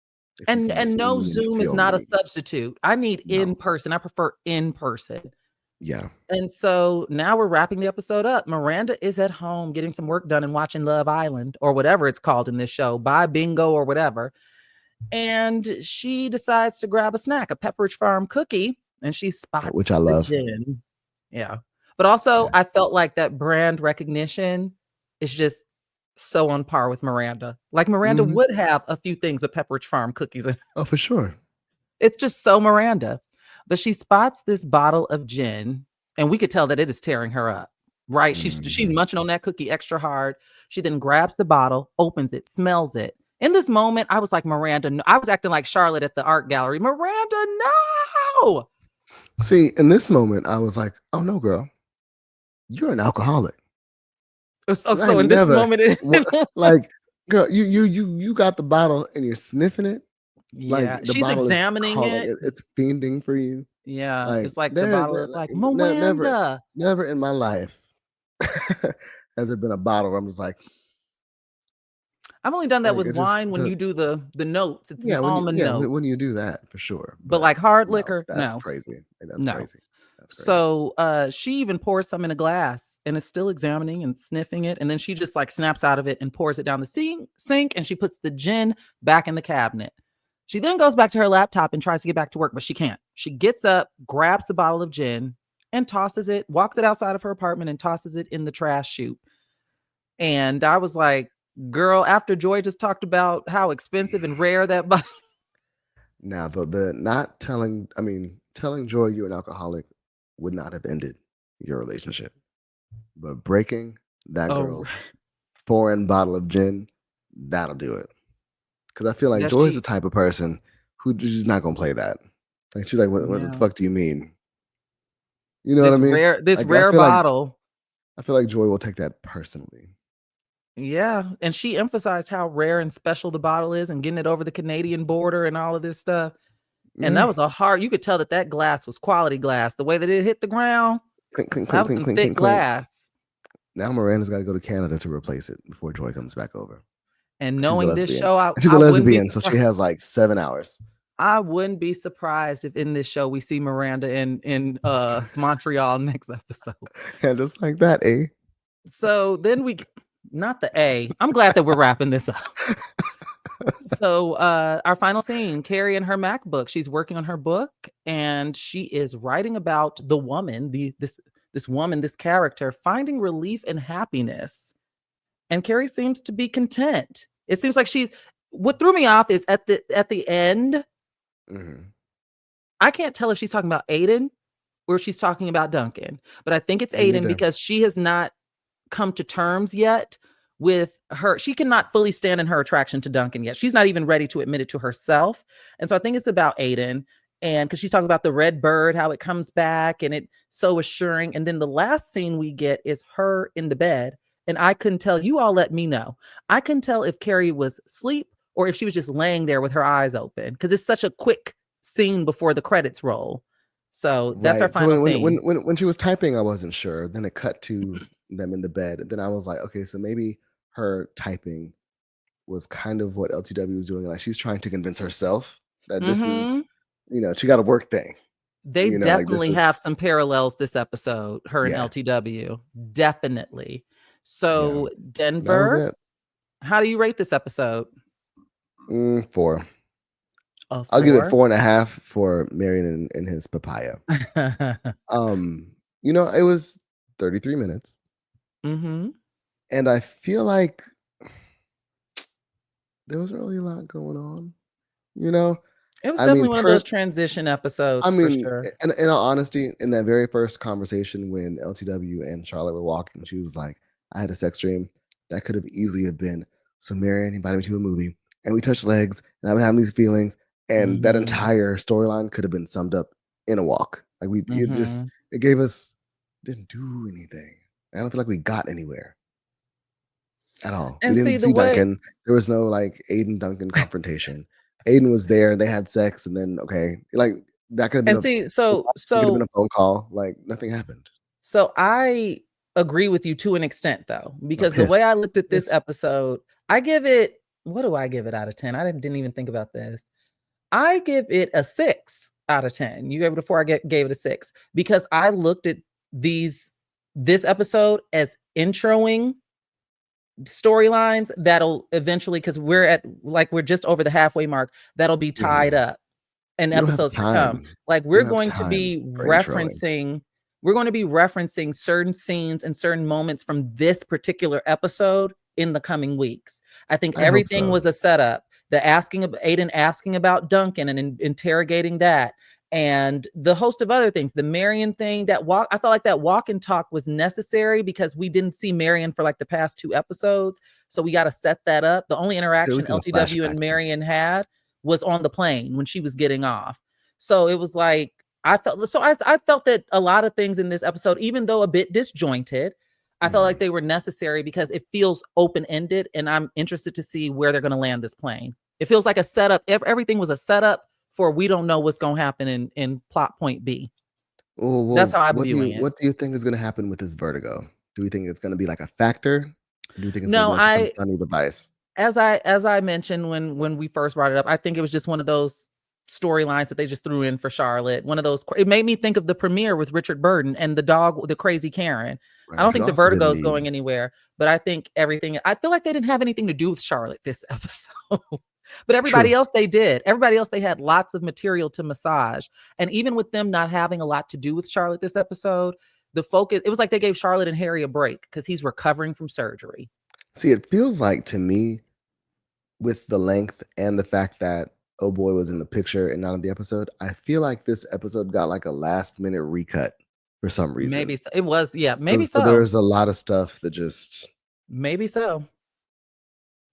And no, Zoom is not a me. substitute. I need No. in person. I prefer in person. Yeah. And so now we're wrapping the episode up. Miranda is at home getting some work done and watching Love Island or whatever it's called in this show, Buy Bingo or whatever. And she decides to grab a snack, a Pepperidge Farm cookie, and she spots Which I love. gin. Yeah. But also, I felt like that brand recognition is just so on par with Miranda. Like Miranda would have a few things of Pepperidge Farm cookies. Oh, for sure. It's just so Miranda. But she spots this bottle of gin, and we could tell that it is tearing her up, right? She's munching on that cookie extra hard. She then grabs the bottle, opens it, smells it. In this moment, I was like, Miranda, no. I was acting like Charlotte at the art gallery. Miranda, no! See, in this moment, I was like, oh, no, girl. You're an alcoholic. So in this moment, like, girl, you got the bottle and you're sniffing it. Yeah, like the she's bottle examining it. It's fiending for you. Yeah, it's like the bottle is like Miranda. Never in my life has there been a bottle where I'm just like, I've only done that like with it just wine when you do the notes. It's the yeah, almond note. when you do that for sure. But like hard no, liquor, that's no. crazy. That's No. crazy. That's crazy. So she even pours some in a glass and is still examining and sniffing it. And then she just like snaps out of it and pours it down the sink and she puts the gin back in the cabinet. She then goes back to her laptop and tries to get back to work, but she can't. She gets up, grabs the bottle of gin and tosses it, walks it outside of her apartment and tosses it in the trash chute. And I was like, girl, after Joy just talked about how expensive and rare that bottle. Now the not telling, telling Joy you're an alcoholic would not have ended your relationship, but breaking that girl's foreign bottle of gin, that'll do it. Because I feel like Joy's the type of person who just not gonna play that. Like she's like, what the fuck do you mean? You know what I mean? This like, rare bottle. I feel like Joy will take that personally. Yeah, and she emphasized how rare and special the bottle is and getting it over the Canadian border and all of this stuff. And that was you could tell that glass was quality glass. The way that it hit the ground, clink, clink, that clink, was some clink, thick clink, clink. glass. Now Miranda's got to go to Canada to replace it before Joy comes back over. And knowing this show, she's a lesbian, so she has like 7 hours. I wouldn't be surprised if in this show we see Miranda in Montreal next episode. And just like that, eh? So then not the A. I'm glad that we're wrapping this up. So our final scene, Carrie and her MacBook. She's working on her book and she is writing about the woman, this woman, this character, finding relief and happiness. And Carrie seems to be content. It seems like what threw me off is at the end. Mm-hmm. I can't tell if she's talking about Aidan or she's talking about Duncan, but I think it's Aidan because she has not come to terms yet with her. She cannot fully stand in her attraction to Duncan yet. She's not even ready to admit it to herself. And so I think it's about Aidan. And because she's talking about the red bird, how it comes back and it's so assuring. And then the last scene we get is her in the bed. And I couldn't tell, you all let me know. I couldn't tell if Carrie was asleep or if she was just laying there with her eyes open because it's such a quick scene before the credits roll. So that's our final scene. When she was typing, I wasn't sure. Then it cut to them in the bed. And then I was like, okay, so maybe her typing was kind of what LTW was doing. Like she's trying to convince herself that this is, she got a work thing. They definitely have some parallels this episode, her and LTW. Definitely. So Denver, how do you rate this episode? 4. I'll give it 4.5 for Marion and his papaya. It was 33 minutes. Mm-hmm. And I feel like there wasn't really a lot going on. It was definitely one of those transition episodes. For sure. In all honesty, in that very first conversation when LTW and Charlotte were walking, she was like, I had a sex dream that could have easily have been, so Marion invited me to a movie and we touched legs and I've been having these feelings. And that entire storyline could have been summed up in a walk. Like it gave us, didn't do anything. I don't feel like we got anywhere at all. And we didn't see Duncan. There was no like Aidan Duncan confrontation. Aidan was there. They had sex, and then like that could have been. Could have been a phone call. Like nothing happened. So I agree with you to an extent, though, because the way I looked at this episode, I give it. What do I give it out of 10? I didn't even think about this. I give it a 6 out of 10. You gave it a 4. I gave it a 6 because I looked at this episode as introing storylines that'll eventually, because we're just over the halfway mark, that'll be tied up in episodes to come. Like we're going to be referencing certain scenes and certain moments from this particular episode in the coming weeks. I think everything was a setup. The Aidan asking about Duncan and interrogating that, and the host of other things, the Marion thing, I felt like that walk and talk was necessary because we didn't see Marion for like the past 2 episodes. So we got to set that up. The only interaction LTW and Marion had was on the plane when she was getting off. So it was like, I felt that a lot of things in this episode, even though a bit disjointed, I felt like they were necessary because it feels open-ended and I'm interested to see where they're going to land this plane. It feels like a setup. Everything was a setup for we don't know what's going to happen in plot point B. Well, that's how I'm viewing it. What do you think is going to happen with this Vertigo? Do we think it's going to be like a factor? Or do you think it's going to No, be like just some funny device? as I mentioned when we first brought it up, I think it was just one of those storylines that they just threw in for Charlotte. One of those. It made me think of the premiere with Richard Burton and the dog, the crazy Karen. Right, I don't which think the also didn't Vertigo is need. going anywhere, but I think everything. I feel like they didn't have anything to do with Charlotte this episode. But everybody True. else they did. Everybody else they had lots of material to massage. And even with them not having a lot to do with Charlotte this episode, the focus, it was like they gave Charlotte and Harry a break because he's recovering from surgery. See, it feels like to me, with the length and the fact that Oh Boy was in the picture and not in the episode, I feel like this episode got like a last minute recut for some reason. Maybe so. It was, yeah, maybe So so. there's a lot of stuff that just Maybe so.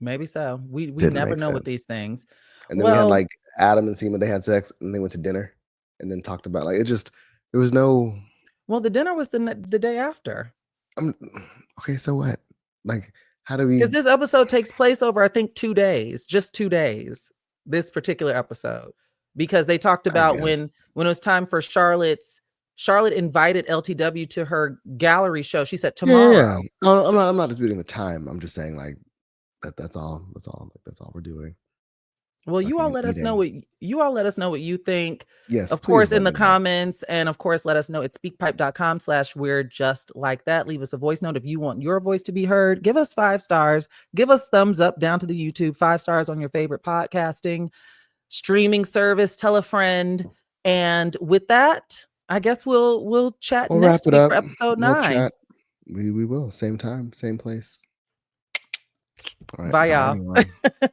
Maybe so. We didn't never make know with sense. these things. And then we had Well, like Adam and Seema, they had sex and they went to dinner and then talked about like it just there was no. well, the dinner was the day after. Okay, so what? Like, how do Because we? this episode takes place over, I think, 2 days, just 2 days. This particular episode, because they talked I about guess. when it was time for Charlotte invited LTW to her gallery show. She said Yeah, tomorrow. No, I'm not disputing the time. I'm just saying like that's all. That's all we're doing. Well, you all Fucking let us know eating. what you think. Yes, Of please course, let in the me know. comments, and of course, let us know at speakpipe.com/we're just like that. Leave us a voice note if you want your voice to be heard. Give us 5 stars. Give us thumbs up down to the YouTube. 5 stars on your favorite podcasting streaming service. Tell a friend. And with that, I guess we'll chat We'll wrap next it week up. for episode We'll 9. chat. We will. Same time, same place. All right. Bye, Bye, y'all. everyone.